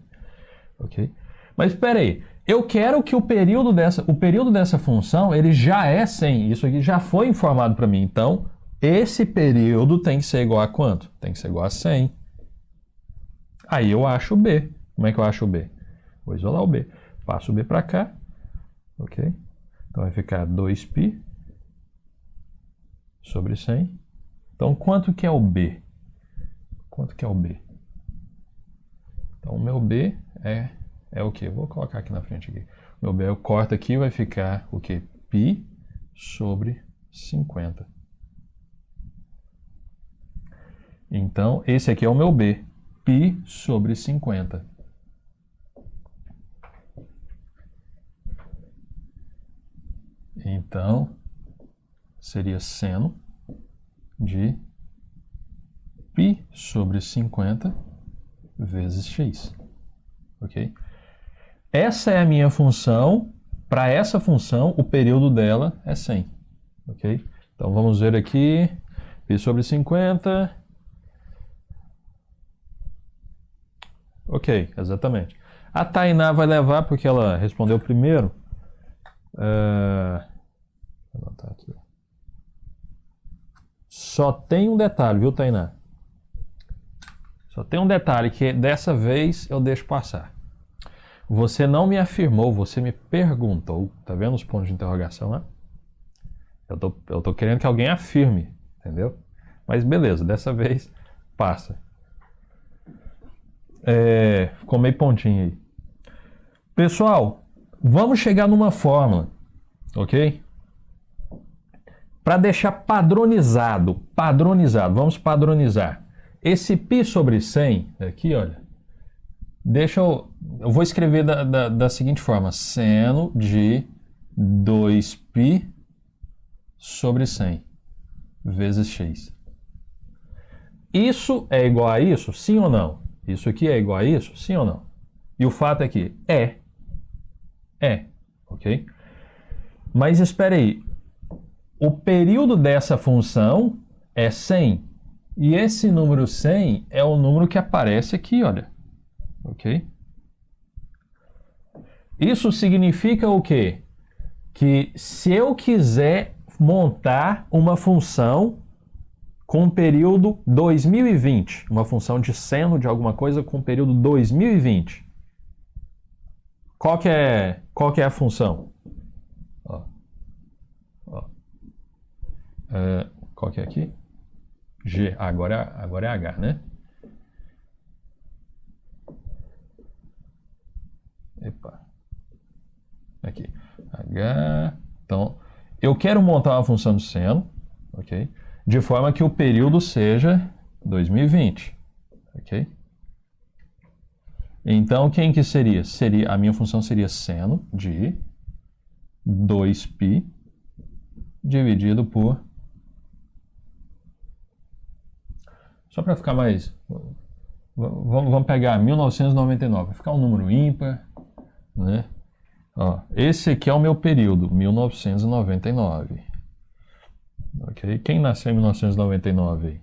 Speaker 1: ok? Mas espera aí, eu quero que o período dessa função, ele já é 100. Isso aqui já foi informado para mim. Então, esse período tem que ser igual a quanto? Tem que ser igual a 100. Aí eu acho o B. Como é que eu acho o B? Vou isolar o B. Passo o B para cá. Ok? Então vai ficar 2π sobre 100. Então quanto que é o B? Quanto que é o B? Então o meu B é o quê? Vou colocar aqui na frente. Aqui. O meu B eu corto aqui, vai ficar o quê? Π sobre 50. Então esse aqui é o meu B. Π sobre 50. Então, seria seno de π sobre 50 vezes x. Ok? Essa é a minha função. Para essa função, o período dela é 100. Ok? Então, vamos ver aqui. π sobre 50. Ok, exatamente. A Tainá vai levar porque ela respondeu primeiro. Vou anotar aqui. Só tem um detalhe, viu, Tainá? Só tem um detalhe que dessa vez eu deixo passar. Você não me afirmou, você me perguntou. Tá vendo os pontos de interrogação lá? Eu tô querendo que alguém afirme, entendeu? Mas beleza, dessa vez passa. Ficou meio pontinho aí. Pessoal, vamos chegar numa fórmula, ok? Para deixar padronizado, vamos padronizar. Esse π sobre 100, aqui, olha, eu vou escrever da seguinte forma, seno de 2π sobre 100 vezes x. Isso é igual a isso? Sim ou não? Isso aqui é igual a isso? Sim ou não? E o fato é que é, ok? Mas espere aí, o período dessa função é 100. E esse número 100 é o número que aparece aqui, olha. Ok? Isso significa o quê? Que se eu quiser montar uma função com o período 2020, uma função de seno de alguma coisa com o período 2020, qual que é a função? Qual que é aqui? G. Agora é H, né? Epa. Aqui. H. Então, eu quero montar uma função de seno, ok? De forma que o período seja 2020, ok? Então, quem que seria? A minha função seria seno de 2π dividido por... Só para ficar mais... Vamos pegar 1999, vai ficar um número ímpar, né? Ó, esse aqui é o meu período, 1999. Ok? Quem nasceu em 1999 aí?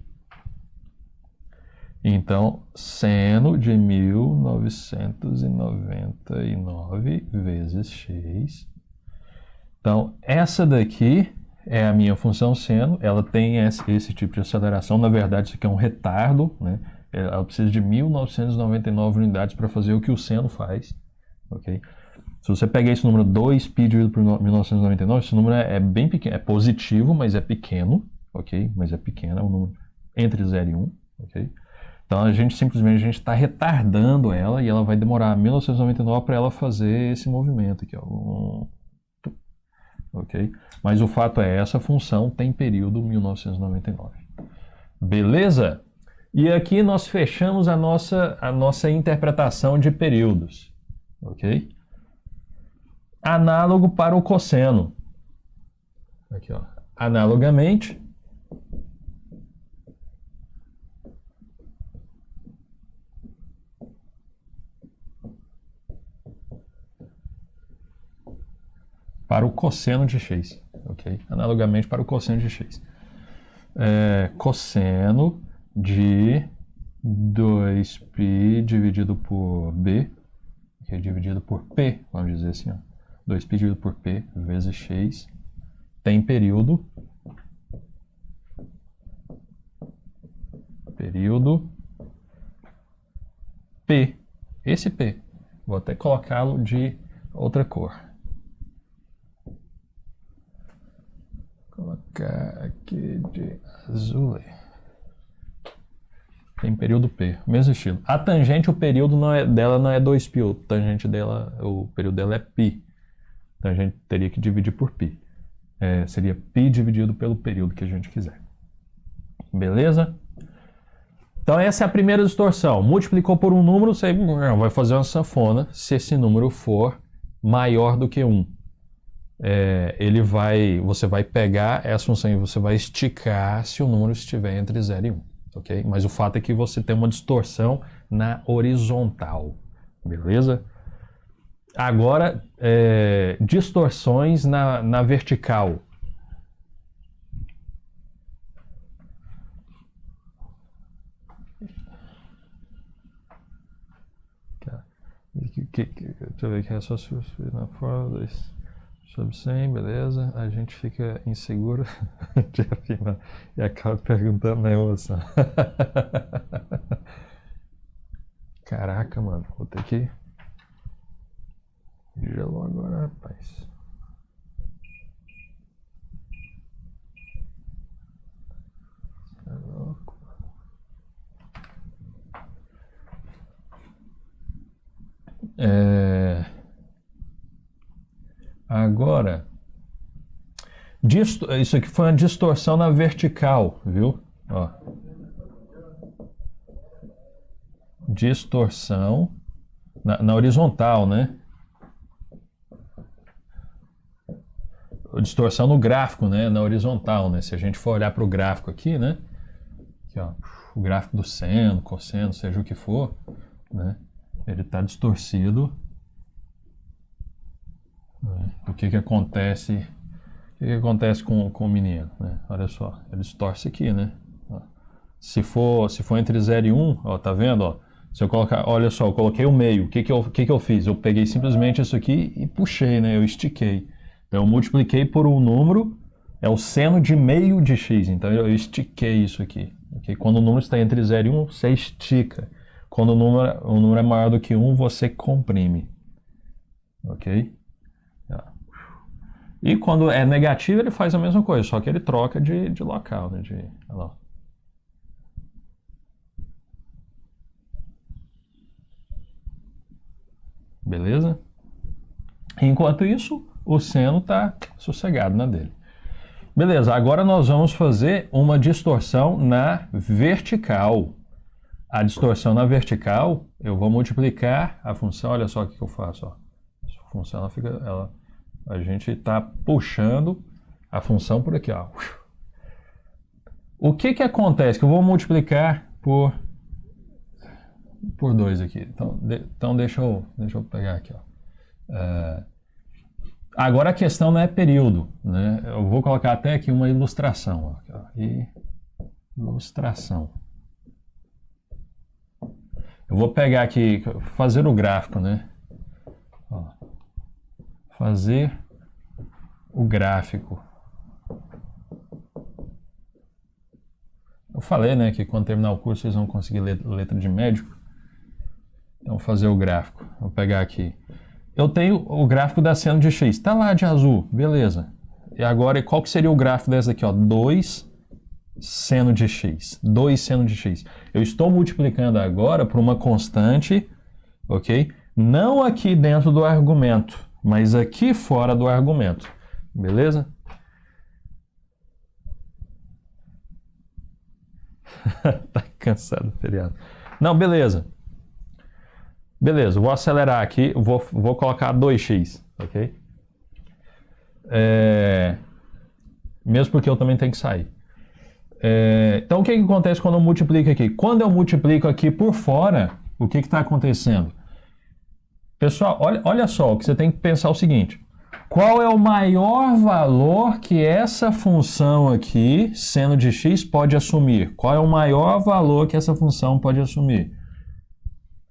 Speaker 1: Então, seno de 1999 vezes x. Então, essa daqui é a minha função seno, ela tem esse tipo de aceleração. Na verdade, isso aqui é um retardo, né? Ela precisa de 1999 unidades para fazer o que o seno faz. Ok? Se você pegar esse número 2π dividido por 1999, esse número é bem pequeno, é positivo, mas é pequeno, ok? Mas é pequeno, é um número entre 0 e 1, ok? Então a gente simplesmente está retardando ela e ela vai demorar 1999 para ela fazer esse movimento aqui, ó. Ok? Mas o fato é, essa função tem período 1999. Beleza? E aqui nós fechamos a nossa interpretação de períodos, ok? Análogo para o cosseno. Aqui, ó. Analogamente, para o cosseno de x, ok? Analogamente para o cosseno de x. Cosseno de 2π dividido por b, que é dividido por p, vamos dizer assim, ó. 2π dividido por p vezes x tem período período P. Esse P. Vou até colocá-lo de outra cor. Vou colocar aqui de azul. Tem período P, mesmo estilo. A tangente, o período dela não é 2π, o período dela é π. Então a gente teria que dividir por π. Seria π dividido pelo período que a gente quiser. Beleza? Então essa é a primeira distorção. Multiplicou por um número, você vai fazer uma sanfona se esse número for maior do que 1. Você vai pegar essa função e você vai esticar se o número estiver entre 0 e 1. Okay? Mas o fato é que você tem uma distorção na horizontal. Beleza? Agora, distorções na vertical. Deixa eu ver aqui, é só na forma sobre 100, beleza? A gente fica inseguro de afirmar e acaba perguntando na emoção. Caraca, mano, vou ter que gelou agora, rapaz. Tá louco. Agora, isso aqui foi uma distorção na vertical, viu? Ó. Distorção na horizontal, né? Distorção no gráfico, né? Na horizontal, né? Se a gente for olhar para o gráfico aqui, né? Aqui, ó, o gráfico do seno, cosseno, seja o que for, né? Ele está distorcido. O que acontece? O que acontece com o menino? Né? Olha só, ele distorce aqui, né? Ó. Se for entre 0 e 1, ó, tá vendo? Ó? Se eu colocar, olha só, eu coloquei o meio. O que eu fiz? Eu peguei simplesmente isso aqui e puxei, né? Eu estiquei. Então eu multipliquei por um número, é o seno de meio de x. Então eu estiquei isso aqui. Okay? Quando o número está entre 0 e 1, você estica. Quando o número é maior do que 1, você comprime. Ok? E quando é negativo, ele faz a mesma coisa, só que ele troca de local. Né? Olha lá. Beleza? Enquanto isso, o seno está sossegado na dele. Beleza, agora nós vamos fazer uma distorção na vertical. A distorção na vertical, eu vou multiplicar a função, olha só o que eu faço. Ó. A função, a gente está puxando a função por aqui. Ó. O que acontece? Que eu vou multiplicar por 2 aqui. Então deixa eu pegar aqui. Ó. Agora a questão não é período. Né? Eu vou colocar até aqui uma ilustração. Ó. Ilustração. Eu vou pegar aqui, fazer o gráfico, né? Ó, fazer o gráfico. Eu falei, né, que quando terminar o curso vocês vão conseguir letra de médico. Então, fazer o gráfico. Vou pegar aqui. Eu tenho o gráfico da seno de x. Tá lá de azul, beleza. E agora, qual que seria o gráfico dessa aqui? Ó? 2 seno de x. 2 seno de x. Eu estou multiplicando agora por uma constante, ok? Não aqui dentro do argumento, mas aqui fora do argumento. Beleza? Tá cansado do feriado. Não, beleza. Beleza, vou acelerar aqui, vou colocar 2x, ok? Mesmo porque eu também tenho que sair. Então, o que acontece quando eu multiplico aqui? Quando eu multiplico aqui por fora, o que está acontecendo? Pessoal, olha só, o que você tem que pensar é o seguinte. Qual é o maior valor que essa função aqui, seno de x, pode assumir? Qual é o maior valor que essa função pode assumir?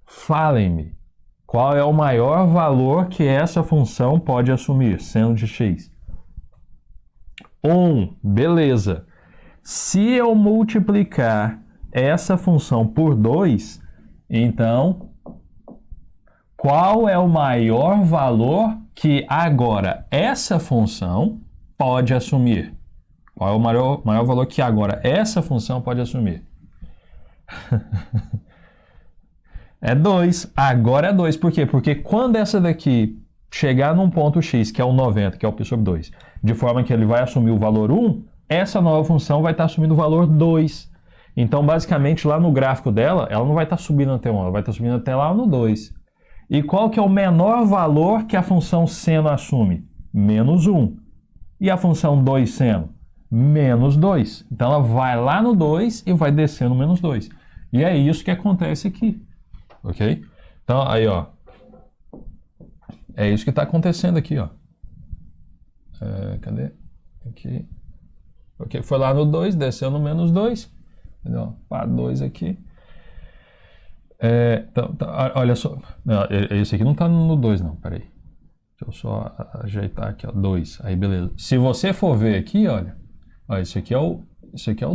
Speaker 1: Falem-me. Qual é o maior valor que essa função pode assumir? Seno de x. 1. Beleza. Se eu multiplicar essa função por 2, então, qual é o maior valor que agora essa função pode assumir? Qual é o maior valor que agora essa função pode assumir? É 2. Agora é 2. Por quê? Porque quando essa daqui chegar num ponto x, que é o 90, que é o π sobre 2, de forma que ele vai assumir o valor 1, essa nova função vai estar assumindo o valor 2. Então, basicamente, lá no gráfico dela, ela não vai estar subindo até 1, ela vai estar subindo até lá no 2. E qual que é o menor valor que a função seno assume? Menos 1. E a função 2 seno? Menos 2. Então, ela vai lá no 2 e vai descer no menos 2. E é isso que acontece aqui. Ok? Então, aí, ó. É isso que está acontecendo aqui, ó. Cadê? Aqui. Ok, foi lá no 2, desceu no menos 2. Entendeu? Pá, 2 aqui. Então, olha só. Não, esse aqui não está no 2, não. Peraí. Deixa eu só ajeitar aqui, ó. 2. Aí, beleza. Se você for ver aqui, olha. Ó, isso aqui é o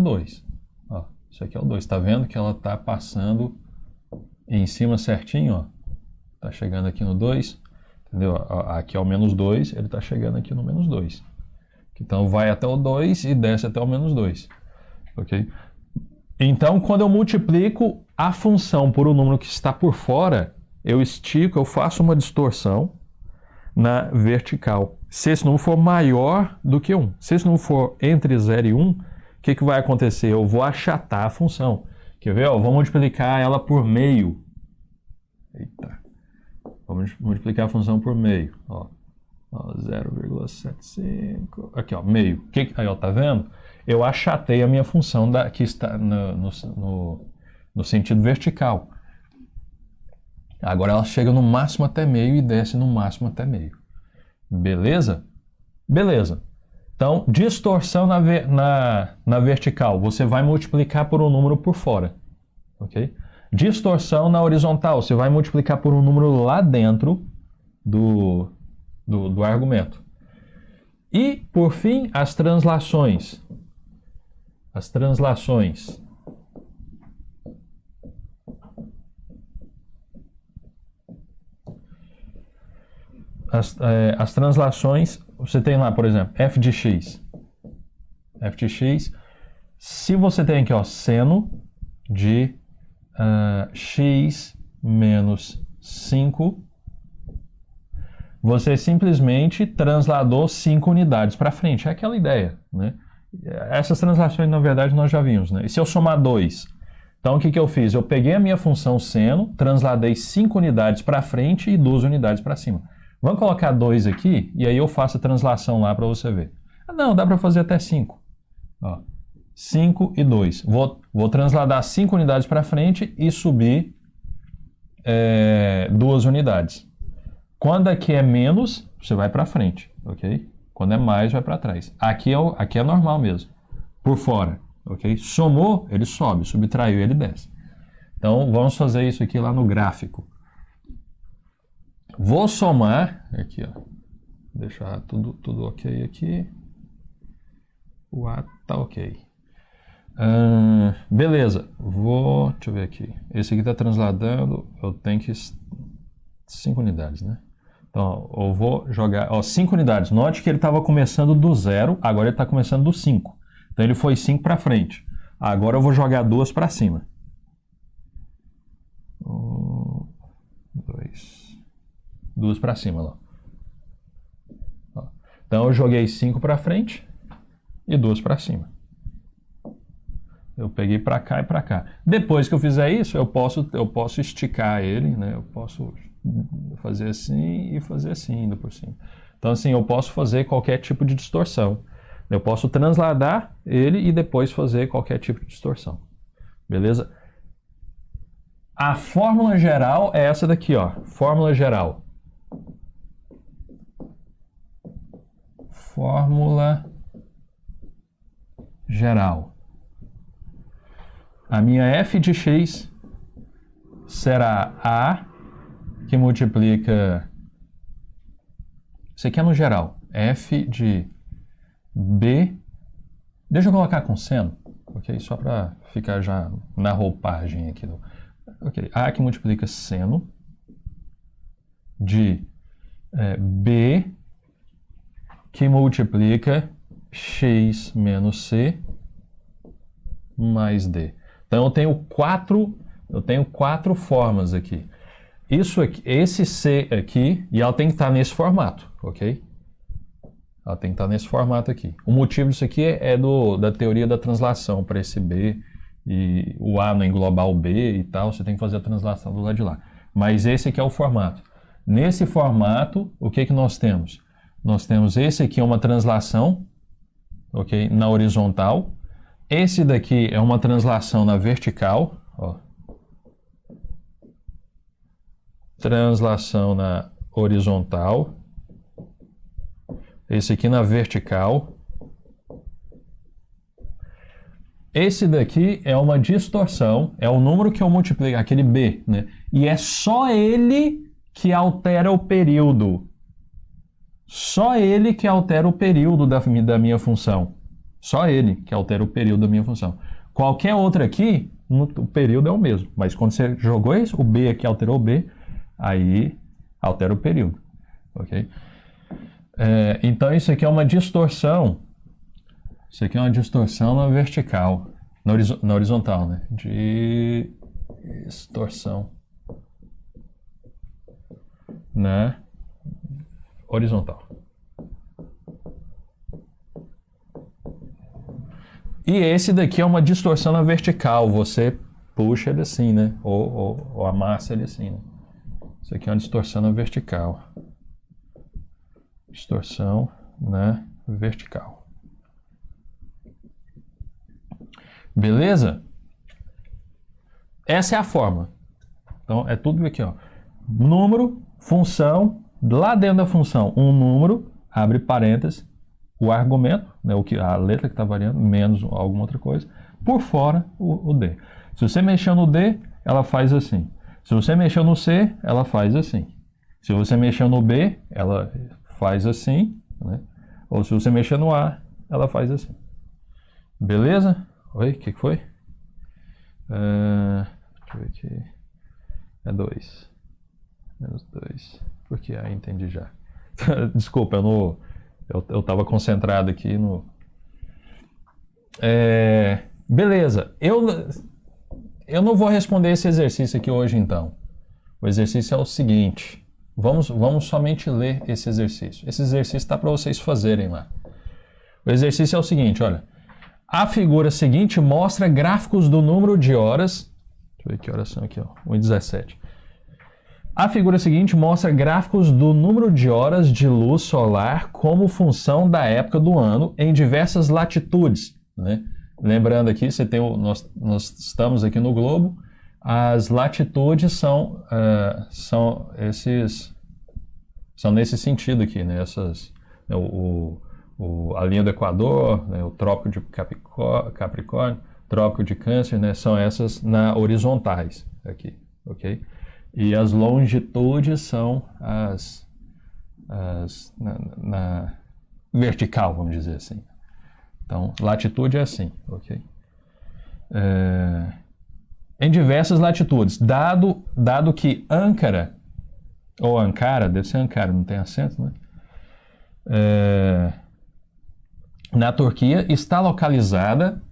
Speaker 1: 2. Ó, isso aqui é o 2. Tá vendo que ela tá passando em cima certinho, ó. Tá chegando aqui no 2. Entendeu? Aqui é o menos 2, ele tá chegando aqui no menos 2. Então vai até o 2 e desce até o menos 2. Ok? Então, quando eu multiplico a função por um número que está por fora, eu estico, eu faço uma distorção na vertical. Se esse número for maior do que 1, se esse número for entre 0 e 1, o que vai acontecer? Eu vou achatar a função. Quer ver? Eu vou multiplicar ela por meio. Eita. Vamos multiplicar a função por meio. Ó, 0,75. Aqui, ó, meio. Aí, ó, tá vendo? Eu achatei a minha função que está no sentido vertical. Agora ela chega no máximo até meio e desce no máximo até meio. Beleza? Beleza. Então, distorção na vertical. Você vai multiplicar por um número por fora. Ok? Distorção na horizontal. Você vai multiplicar por um número lá dentro do argumento. E, por fim, as translações. As translações. As translações, você tem lá, por exemplo, f de x. F de x. Se você tem aqui, ó, seno de x menos 5, você simplesmente transladou 5 unidades para frente. É aquela ideia, né? Essas translações, na verdade, nós já vimos, né? E se eu somar 2? Então, o que eu fiz? Eu peguei a minha função seno, transladei 5 unidades para frente e 2 unidades para cima. Vamos colocar 2 aqui, e aí eu faço a translação lá para você ver. Não, dá para fazer até 5. Ó, 5 e 2. Vou transladar 5 unidades para frente e subir 2 unidades. Quando aqui é menos, você vai para frente, ok? Quando é mais, vai para trás. Aqui é normal mesmo, por fora, ok? Somou, ele sobe, subtraiu, ele desce. Então, vamos fazer isso aqui lá no gráfico. Vou somar, aqui, ó, deixar tudo ok aqui. O A tá ok. Beleza, deixa eu ver aqui. Esse aqui está transladando, eu tenho que 5 unidades, né? Então, eu vou jogar, 5 unidades. Note que ele estava começando do 0, agora ele está começando do 5. Então, ele foi 5 para frente. Agora eu vou jogar 2 para cima. 2 para cima, lá. Então, eu joguei 5 para frente e 2 para cima. Eu peguei para cá e para cá. Depois que eu fizer isso, eu posso esticar ele, né? Eu posso fazer assim e fazer assim, indo por cima. Então, assim, eu posso fazer qualquer tipo de distorção. Eu posso transladar ele e depois fazer qualquer tipo de distorção. Beleza? A fórmula geral é essa daqui, ó. Fórmula geral. Fórmula geral. A minha f de x será a que multiplica... Isso aqui é no geral. F de b... Deixa eu colocar com seno, ok? Só para ficar já na roupagem aqui. Ok, A que multiplica seno de B que multiplica x menos C mais D. Então eu tenho quatro formas aqui. Isso aqui, esse C aqui, e ela tem que estar nesse formato, ok? Ela tem que estar nesse formato aqui. O motivo disso aqui é da teoria da translação para esse B, e o A não englobar o B e tal, você tem que fazer a translação do lado de lá. Mas esse aqui é o formato. Nesse formato, o que nós temos? Nós temos esse aqui é uma translação, ok? Na horizontal. Esse daqui é uma translação na vertical, ó. Translação na horizontal. Esse aqui na vertical. Esse daqui é uma distorção, é o número que eu multiplico, aquele B, né? E é só ele que altera o período. Só ele que altera o período da minha função. Só ele que altera o período da minha função. Qualquer outra aqui, o período é o mesmo. Mas quando você jogou isso, o B aqui alterou o B, aí altera o período. Ok? Então isso aqui é uma distorção. Isso aqui é uma distorção na vertical. Na horizontal, né? Distorção na horizontal. E esse daqui é uma distorção na vertical. Você puxa ele assim, né? Ou amassa ele assim, né? Isso aqui é uma distorção na vertical. Distorção na vertical. Beleza? Essa é a forma. Então, é tudo aqui, ó. Número, função, lá dentro da função, um número, abre parênteses, o argumento, né, a letra que está variando, menos alguma outra coisa, por fora o D. Se você mexer no D, ela faz assim. Se você mexer no C, ela faz assim. Se você mexer no B, ela faz assim, né? Ou se você mexer no A, ela faz assim. Beleza? Oi, o que foi? Deixa eu ver aqui. É 2. Menos 2. Porque aí entendi já. Desculpa, eu estava concentrado aqui no... Beleza. Eu não vou responder esse exercício aqui hoje, então. O exercício é o seguinte. Vamos somente ler esse exercício. Esse exercício está para vocês fazerem lá. O exercício é o seguinte, olha. A figura seguinte mostra gráficos do número de horas... Deixa eu ver que horas são aqui, ó. 1h17. A figura seguinte mostra gráficos do número de horas de luz solar como função da época do ano em diversas latitudes, né? Lembrando aqui, nós estamos aqui no globo, as latitudes são nesse sentido aqui, né? A linha do Equador, né? O Trópico de Capricórnio, Trópico de Câncer, né? São essas horizontais aqui, ok? E as longitudes são na vertical, vamos dizer assim. Então, latitude é assim, ok? Em diversas latitudes, dado que Ankara, ou Ankara, deve ser Ankara, não tem acento, né? Na Turquia, está localizada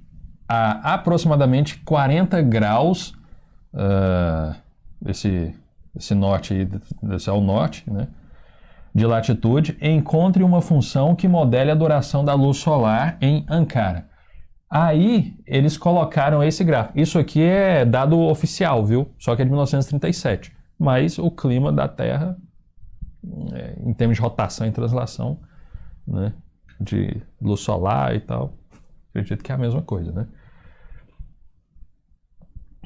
Speaker 1: a aproximadamente 40 graus, esse norte aí, esse é o norte, né? De latitude, encontre uma função que modele a duração da luz solar em Ankara. Aí, eles colocaram esse gráfico. Isso aqui é dado oficial, viu? Só que é de 1937. Mas o clima da Terra, em termos de rotação e translação, né? De luz solar e tal, acredito que é a mesma coisa, né?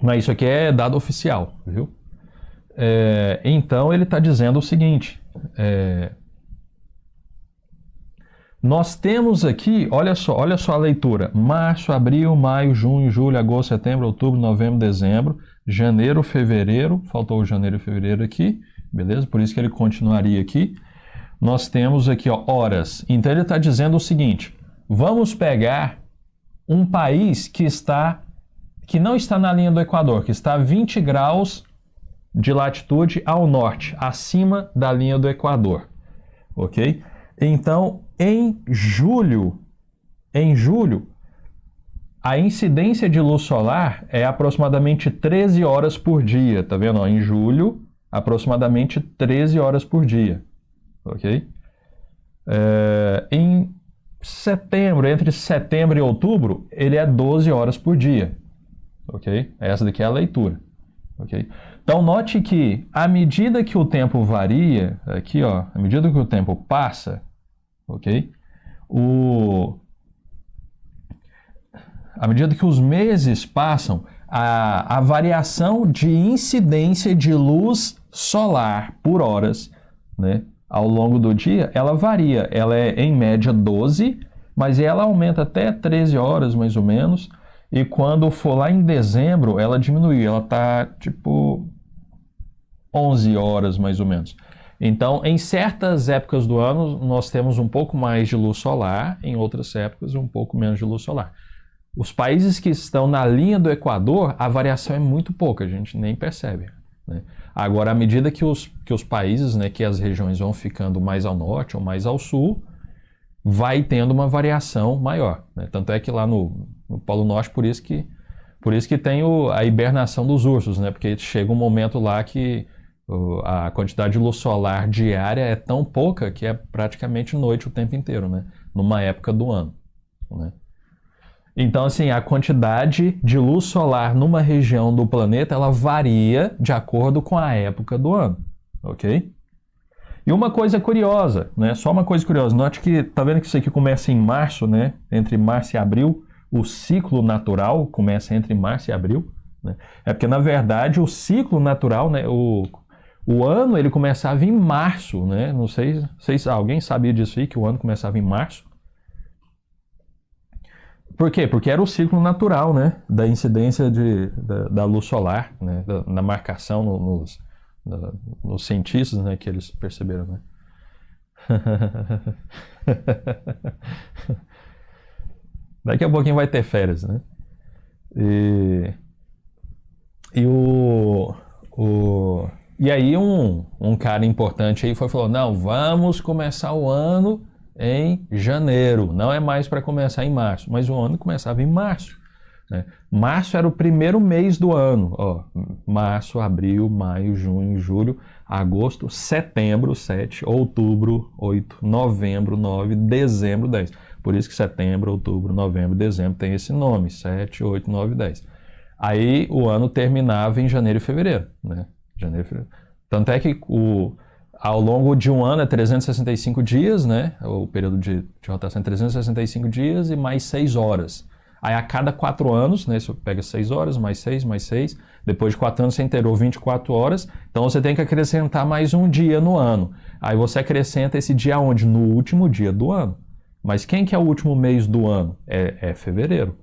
Speaker 1: Mas isso aqui é dado oficial, viu? Então, ele está dizendo o seguinte... nós temos aqui, olha só a leitura, março, abril, maio, junho, julho, agosto, setembro, outubro, novembro, dezembro, janeiro, fevereiro, faltou o janeiro e fevereiro aqui, beleza? Por isso que ele continuaria aqui. Nós temos aqui, ó, horas. Então ele está dizendo o seguinte, vamos pegar um país que não está na linha do Equador, que está a 20 graus de latitude ao norte, acima da linha do Equador, ok? Então, em julho, a incidência de luz solar é aproximadamente 13 horas por dia, tá vendo? Em julho, aproximadamente 13 horas por dia, ok? Em setembro, entre setembro e outubro, ele é 12 horas por dia, ok? Essa daqui é a leitura, ok? Então, note que, à medida que o tempo varia, aqui, ó, à medida que o tempo passa, ok? À medida que os meses passam, a variação de incidência de luz solar por horas, né, ao longo do dia, ela varia. Ela é, em média, 12, mas ela aumenta até 13 horas, mais ou menos. E quando for lá em dezembro, ela diminui. Ela está, tipo, 11 horas, mais ou menos. Então, em certas épocas do ano, nós temos um pouco mais de luz solar, em outras épocas, um pouco menos de luz solar. Os países que estão na linha do Equador, a variação é muito pouca, a gente nem percebe, né? Agora, à medida que os países, né, que as regiões vão ficando mais ao norte ou mais ao sul, vai tendo uma variação maior, né? Tanto é que lá no Polo Norte, por isso que tem a hibernação dos ursos, né? Porque chega um momento lá que a quantidade de luz solar diária é tão pouca que é praticamente noite o tempo inteiro, né? Numa época do ano, né? Então, assim, a quantidade de luz solar numa região do planeta, ela varia de acordo com a época do ano, ok? E uma coisa curiosa, né? Só uma coisa curiosa, note que, tá vendo que isso aqui começa em março, né? Entre março e abril, o ciclo natural começa entre março e abril, né? É porque, na verdade, o ciclo natural, né? O ano, ele começava em março, né? Não sei se alguém sabia disso aí, que o ano começava em março. Por quê? Porque era o ciclo natural, né, da incidência da luz solar, né, na marcação nos cientistas, né, que eles perceberam, né? Daqui a pouquinho vai ter férias, né? E aí um cara importante aí falou, não, vamos começar o ano em janeiro, não é mais para começar em março, mas o ano começava em março, né? Março era o primeiro mês do ano, ó, março, abril, maio, junho, julho, agosto, setembro, 7, outubro, 8, novembro, 9, dezembro, 10. Por isso que setembro, outubro, novembro, dezembro tem esse nome, 7, 8, 9, 10. Aí o ano terminava em janeiro e fevereiro, né? Janeiro e fevereiro. Tanto é que ao longo de um ano é 365 dias, né? O período de rotação é 365 dias e mais 6 horas. Aí a cada 4 anos, né? Você pega 6 horas, mais 6, mais 6. Depois de 4 anos você inteirou 24 horas. Então você tem que acrescentar mais um dia no ano. Aí você acrescenta esse dia onde? No último dia do ano. Mas quem que é o último mês do ano? É fevereiro.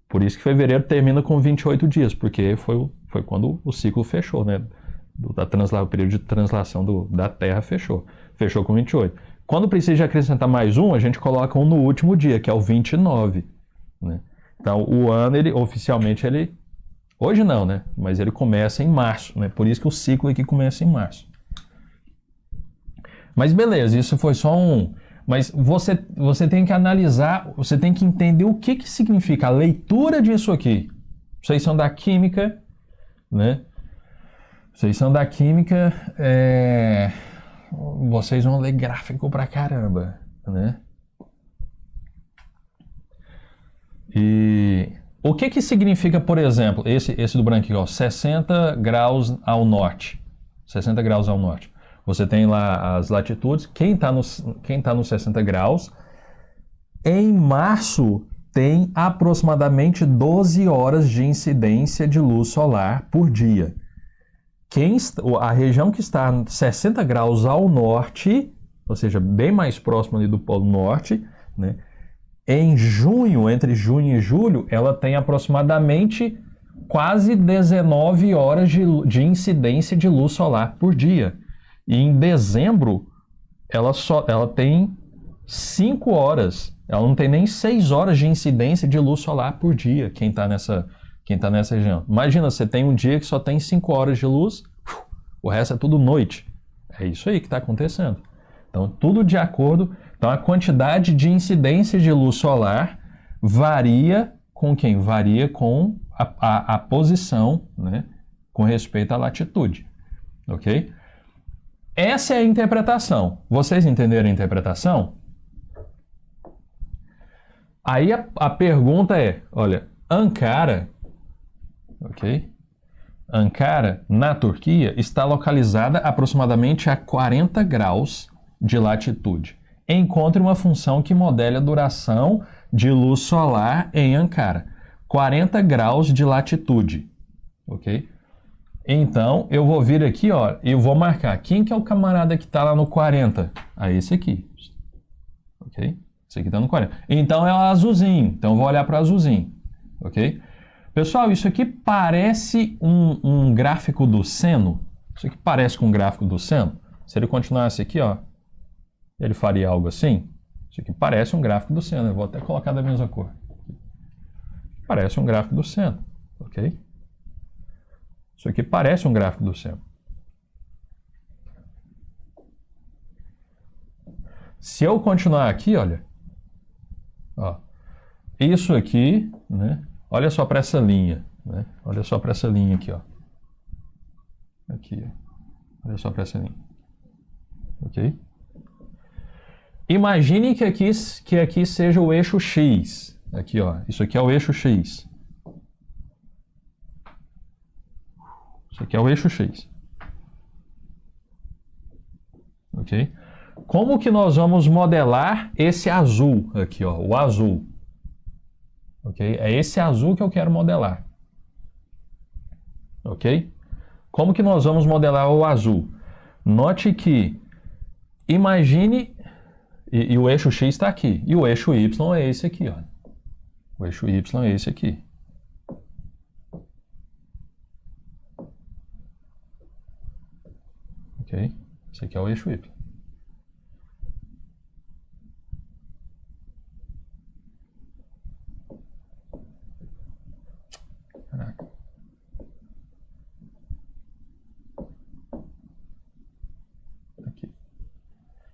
Speaker 1: Por isso que fevereiro termina com 28 dias, porque foi quando o ciclo fechou, né? O período de translação da Terra fechou com 28. Quando precisa acrescentar mais um, a gente coloca um no último dia, que é o 29, né? Então, o ano, oficialmente, hoje não, né? Mas ele começa em março, né? Por isso que o ciclo aqui começa em março. Mas beleza, isso foi só Mas você tem que analisar, você tem que entender o que significa a leitura disso aqui. Vocês são da química, né? Vocês são da química, vocês vão ler gráfico pra caramba, né? E o que significa, por exemplo, esse do branco aqui, ó, 60 graus ao norte. 60 graus ao norte. Você tem lá as latitudes. Quem tá nos 60 graus, em março, tem aproximadamente 12 horas de incidência de luz solar por dia. A região que está 60 graus ao norte, ou seja, bem mais próximo ali do Polo Norte, né? Em junho, entre junho e julho, ela tem aproximadamente quase 19 horas de incidência de luz solar por dia. E em dezembro, ela tem 5 horas. Ela não tem nem 6 horas de incidência de luz solar por dia, quem está nessa região. Imagina, você tem um dia que só tem 5 horas de luz, o resto é tudo noite. É isso aí que está acontecendo. Então, tudo de acordo. Então, a quantidade de incidência de luz solar varia com quem? Varia com a posição, né, com respeito à latitude. Ok? Essa é a interpretação. Vocês entenderam a interpretação? Aí a pergunta é, olha, Ankara, ok? Ankara, na Turquia, está localizada aproximadamente a 40 graus de latitude. Encontre uma função que modele a duração de luz solar em Ankara. 40 graus de latitude, ok? Então, eu vou vir aqui, ó, e eu vou marcar. Quem que é o camarada que está lá no 40? Ah, esse aqui, ok? Esse aqui está no 40. Então, é o azulzinho. Então, eu vou olhar para o azulzinho, ok? Pessoal, isso aqui parece um gráfico do seno. Isso aqui parece com um gráfico do seno. Se ele continuasse aqui, ó, ele faria algo assim. Isso aqui parece um gráfico do seno. Eu vou até colocar da mesma cor. Parece um gráfico do seno, ok? Isso aqui parece um gráfico do seno. Se eu continuar aqui, olha, ó, isso aqui, né? Olha só para essa linha, né? Olha só para essa linha aqui, ó. Aqui, ó. Olha só para essa linha. Ok? Imagine que aqui seja o eixo X. Aqui, ó. Isso aqui é o eixo X. Isso aqui é o eixo X. Ok? Como que nós vamos modelar esse azul aqui, ó? O azul. Ok? É esse azul que eu quero modelar. Ok? Como que nós vamos modelar o azul? Note que, imagine, e o eixo X está aqui, e o eixo Y é esse aqui, ó. O eixo Y é esse aqui. Ok? Esse aqui é o eixo Y. Caraca. Aqui.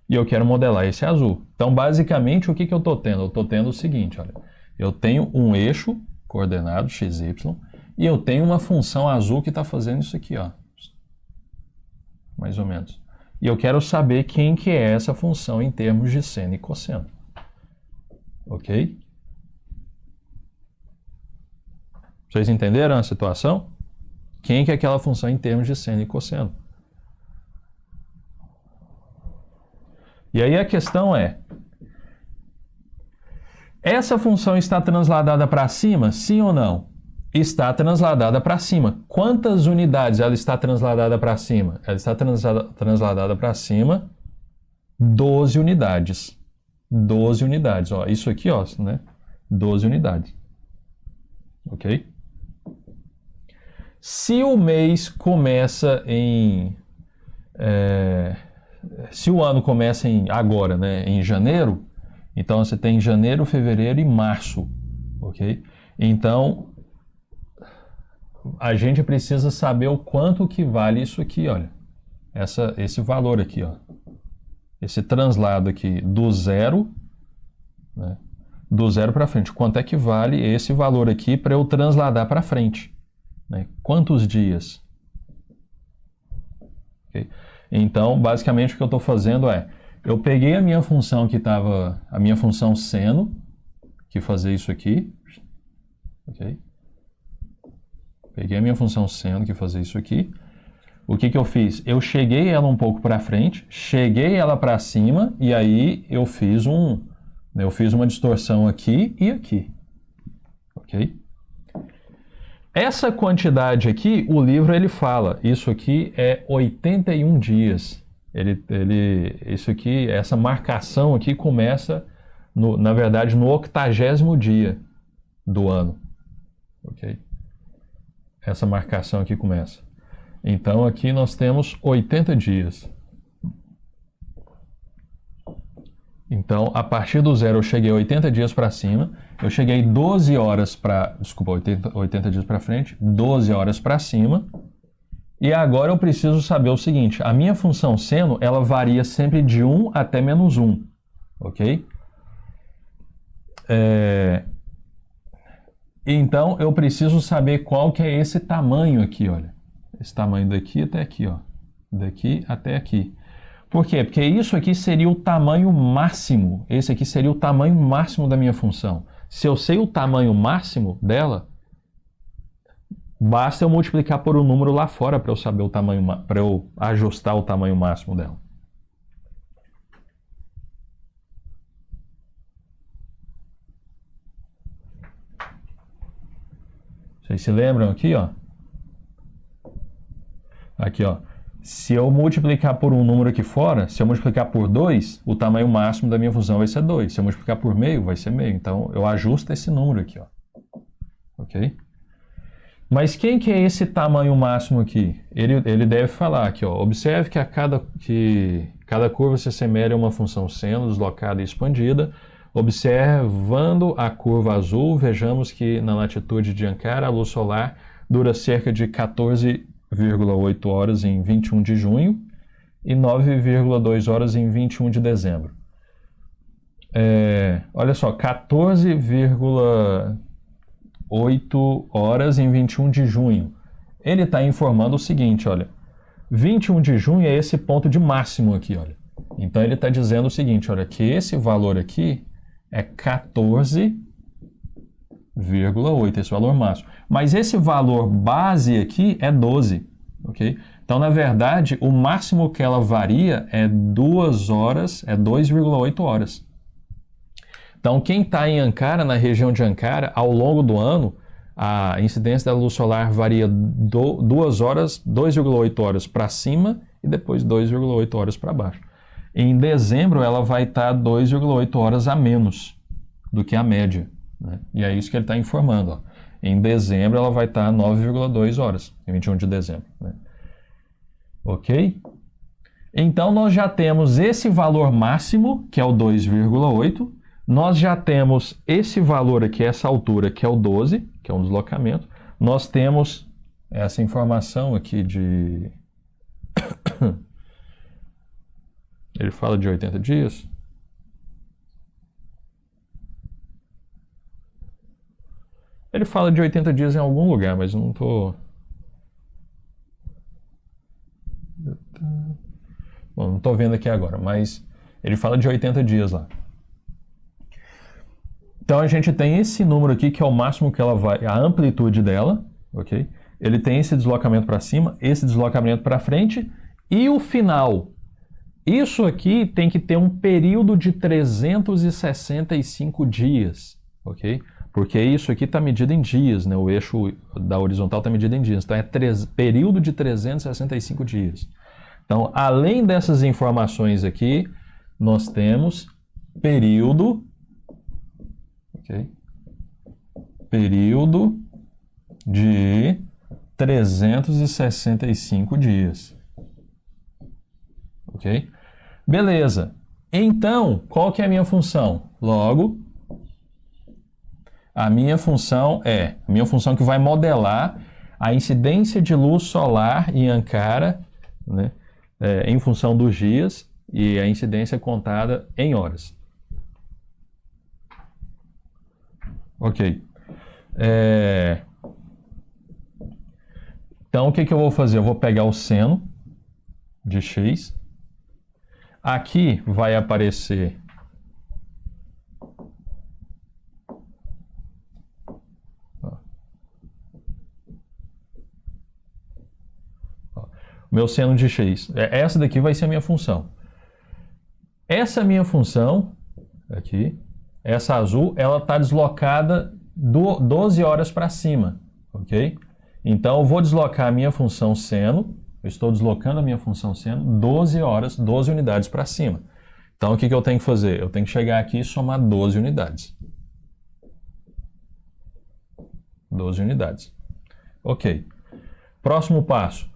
Speaker 1: E eu quero modelar esse azul. Então, basicamente, o que eu estou tendo? Eu estou tendo o seguinte, olha. Eu tenho um eixo coordenado XY e eu tenho uma função azul que está fazendo isso aqui, ó. Mais ou menos. E eu quero saber quem que é essa função em termos de seno e cosseno. Ok? Vocês entenderam a situação? Quem que é aquela função em termos de seno e cosseno? E aí a questão é, essa função está transladada para cima, sim ou não? Está transladada para cima. Quantas unidades ela está transladada para cima? Ela está transladada para cima 12 unidades. 12 unidades, ó. Isso aqui, ó, né? 12 unidades. Ok? Se o mês começa em... se o ano começa agora, né, em janeiro, então você tem janeiro, fevereiro e março, ok? Então, a gente precisa saber o quanto que vale isso aqui, olha. Esse valor aqui, ó. Esse translado aqui do zero, né, do zero para frente. Quanto é que vale esse valor aqui para eu transladar para frente? Né? Quantos dias? Okay? Então, basicamente, o que eu estou fazendo é, eu peguei a minha função que estava, a minha função seno, que fazia isso aqui, ok? Peguei a minha função seno, que fazia isso aqui. O que eu fiz? Eu cheguei ela um pouco para frente, cheguei ela para cima, e aí eu fiz uma distorção aqui e aqui, ok? Essa quantidade aqui, o livro ele fala, isso aqui é 81 dias. Isso aqui, essa marcação aqui começa, na verdade, no 80º dia do ano. Ok? Essa marcação aqui começa. Então, aqui nós temos 80 dias. Então, a partir do zero eu cheguei 80 dias para cima, eu cheguei 12 horas para... Desculpa, 80 dias para frente, 12 horas para cima. E agora eu preciso saber o seguinte, a minha função seno, ela varia sempre de 1 até menos 1, ok? Então, eu preciso saber qual que é esse tamanho aqui, olha. Esse tamanho daqui até aqui, ó. Daqui até aqui. Por quê? Porque isso aqui seria o tamanho máximo. Esse aqui seria o tamanho máximo da minha função. Se eu sei o tamanho máximo dela, basta eu multiplicar por um número lá fora para eu saber o tamanho, para eu ajustar o tamanho máximo dela. Vocês se lembram aqui, ó? Aqui, ó. Se eu multiplicar por um número aqui fora, se eu multiplicar por 2, o tamanho máximo da minha função vai ser 2. Se eu multiplicar por meio, vai ser meio. Então, eu ajusto esse número aqui, ó. Ok? Mas quem que é esse tamanho máximo aqui? Ele deve falar aqui, ó. Observe que cada curva se assemelha a uma função seno deslocada e expandida. Observando a curva azul, vejamos que na latitude de Ankara, a luz solar dura cerca de 14,8 horas em 21 de junho e 9,2 horas em 21 de dezembro. Olha só, 14,8 horas em 21 de junho. Ele está informando o seguinte, olha, 21 de junho é esse ponto de máximo aqui, olha. Então ele está dizendo o seguinte, olha, que esse valor aqui é 14,8, esse valor máximo. Mas esse valor base aqui é 12, ok? Então, na verdade, o máximo que ela varia é 2 horas, é 2,8 horas. Então, quem está em Ankara, na região de Ankara, ao longo do ano, a incidência da luz solar varia 2 horas, 2,8 horas para cima e depois 2,8 horas para baixo. Em dezembro, ela vai estar 2,8 horas a menos do que a média, né? E é isso que ele está informando, ó. Em dezembro, ela vai estar 9,2 horas, em 21 de dezembro, né? Ok? Então, nós já temos esse valor máximo, que é o 2,8. Nós já temos esse valor aqui, essa altura, que é o 12, que é um deslocamento. Nós temos essa informação aqui de... Ele fala de 80 dias. Ele fala de 80 dias em algum lugar, mas não estou... Bom, não estou vendo aqui agora, mas ele fala de 80 dias lá. Então a gente tem esse número aqui, que é o máximo que ela vai, a amplitude dela, ok? Ele tem esse deslocamento para cima, esse deslocamento para frente e o final. Isso aqui tem que ter um período de 365 dias, ok? Porque isso aqui está medido em dias, né? O eixo da horizontal está medido em dias. Então é período de 365 dias. Então, além dessas informações aqui, nós temos período, ok? Período de 365 dias. Ok? Beleza. Então, qual que é a minha função? Logo, a minha função que vai modelar a incidência de luz solar em Ankara, né, em função dos dias e a incidência contada em horas. Ok. Então, o que eu vou fazer? Eu vou pegar o seno de x. Aqui vai aparecer o meu seno de x. Essa daqui vai ser a minha função. Essa minha função, aqui, essa azul, ela está deslocada 12 horas para cima, ok? Então, eu vou deslocar a minha função seno, eu estou deslocando a minha função seno 12 horas, 12 unidades para cima. Então, o que eu tenho que fazer? Eu tenho que chegar aqui e somar 12 unidades. 12 unidades. Ok. Próximo passo.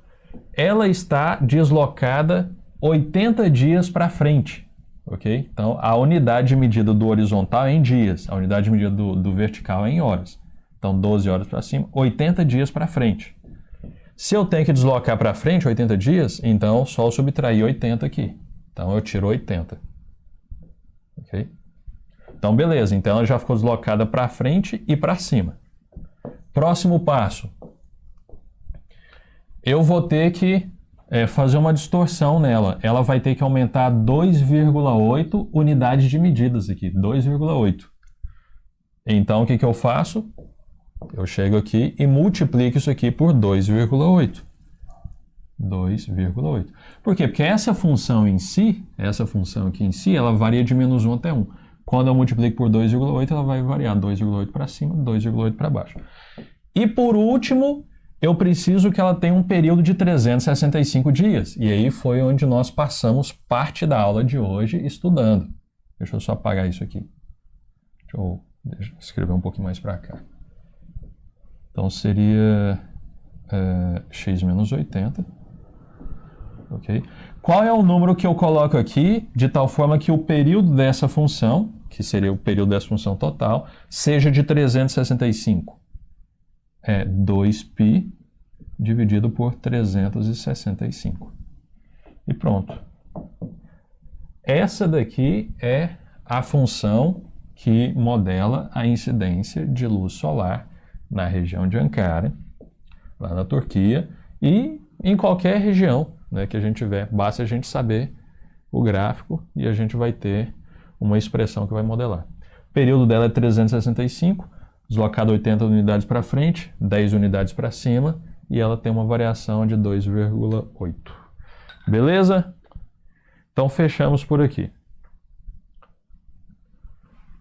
Speaker 1: Ela está deslocada 80 dias para frente. ok? Então, a unidade de medida do horizontal é em dias, a unidade de medida do vertical é em horas. Então, 12 horas para cima, 80 dias para frente. Se eu tenho que deslocar para frente 80 dias, então só eu subtrair 80 aqui. Então, eu tiro 80. Ok? Então, beleza. Então, ela já ficou deslocada para frente e para cima. Próximo passo. Eu vou ter que fazer uma distorção nela. Ela vai ter que aumentar 2,8 unidades de medidas aqui. 2,8. Então, o que eu faço? Eu chego aqui e multiplico isso aqui por 2,8. 2,8. Por quê? Porque essa função em si, essa função aqui em si, ela varia de menos 1 até 1. Quando eu multiplico por 2,8, ela vai variar 2,8 para cima, 2,8 para baixo. E por último, eu preciso que ela tenha um período de 365 dias. E aí foi onde nós passamos parte da aula de hoje estudando. Deixa eu só apagar isso aqui. Deixa eu escrever um pouquinho mais para cá. Então seria x menos 80. Okay. Qual é o número que eu coloco aqui de tal forma que o período dessa função, que seria o período dessa função total, seja de 365? É 2π dividido por 365. E pronto. Essa daqui é a função que modela a incidência de luz solar na região de Ankara, lá na Turquia, e em qualquer região, né, que a gente tiver. Basta a gente saber o gráfico e a gente vai ter uma expressão que vai modelar. O período dela é 365, deslocado 80 unidades para frente, 10 unidades para cima, e ela tem uma variação de 2,8. Beleza? Então fechamos por aqui.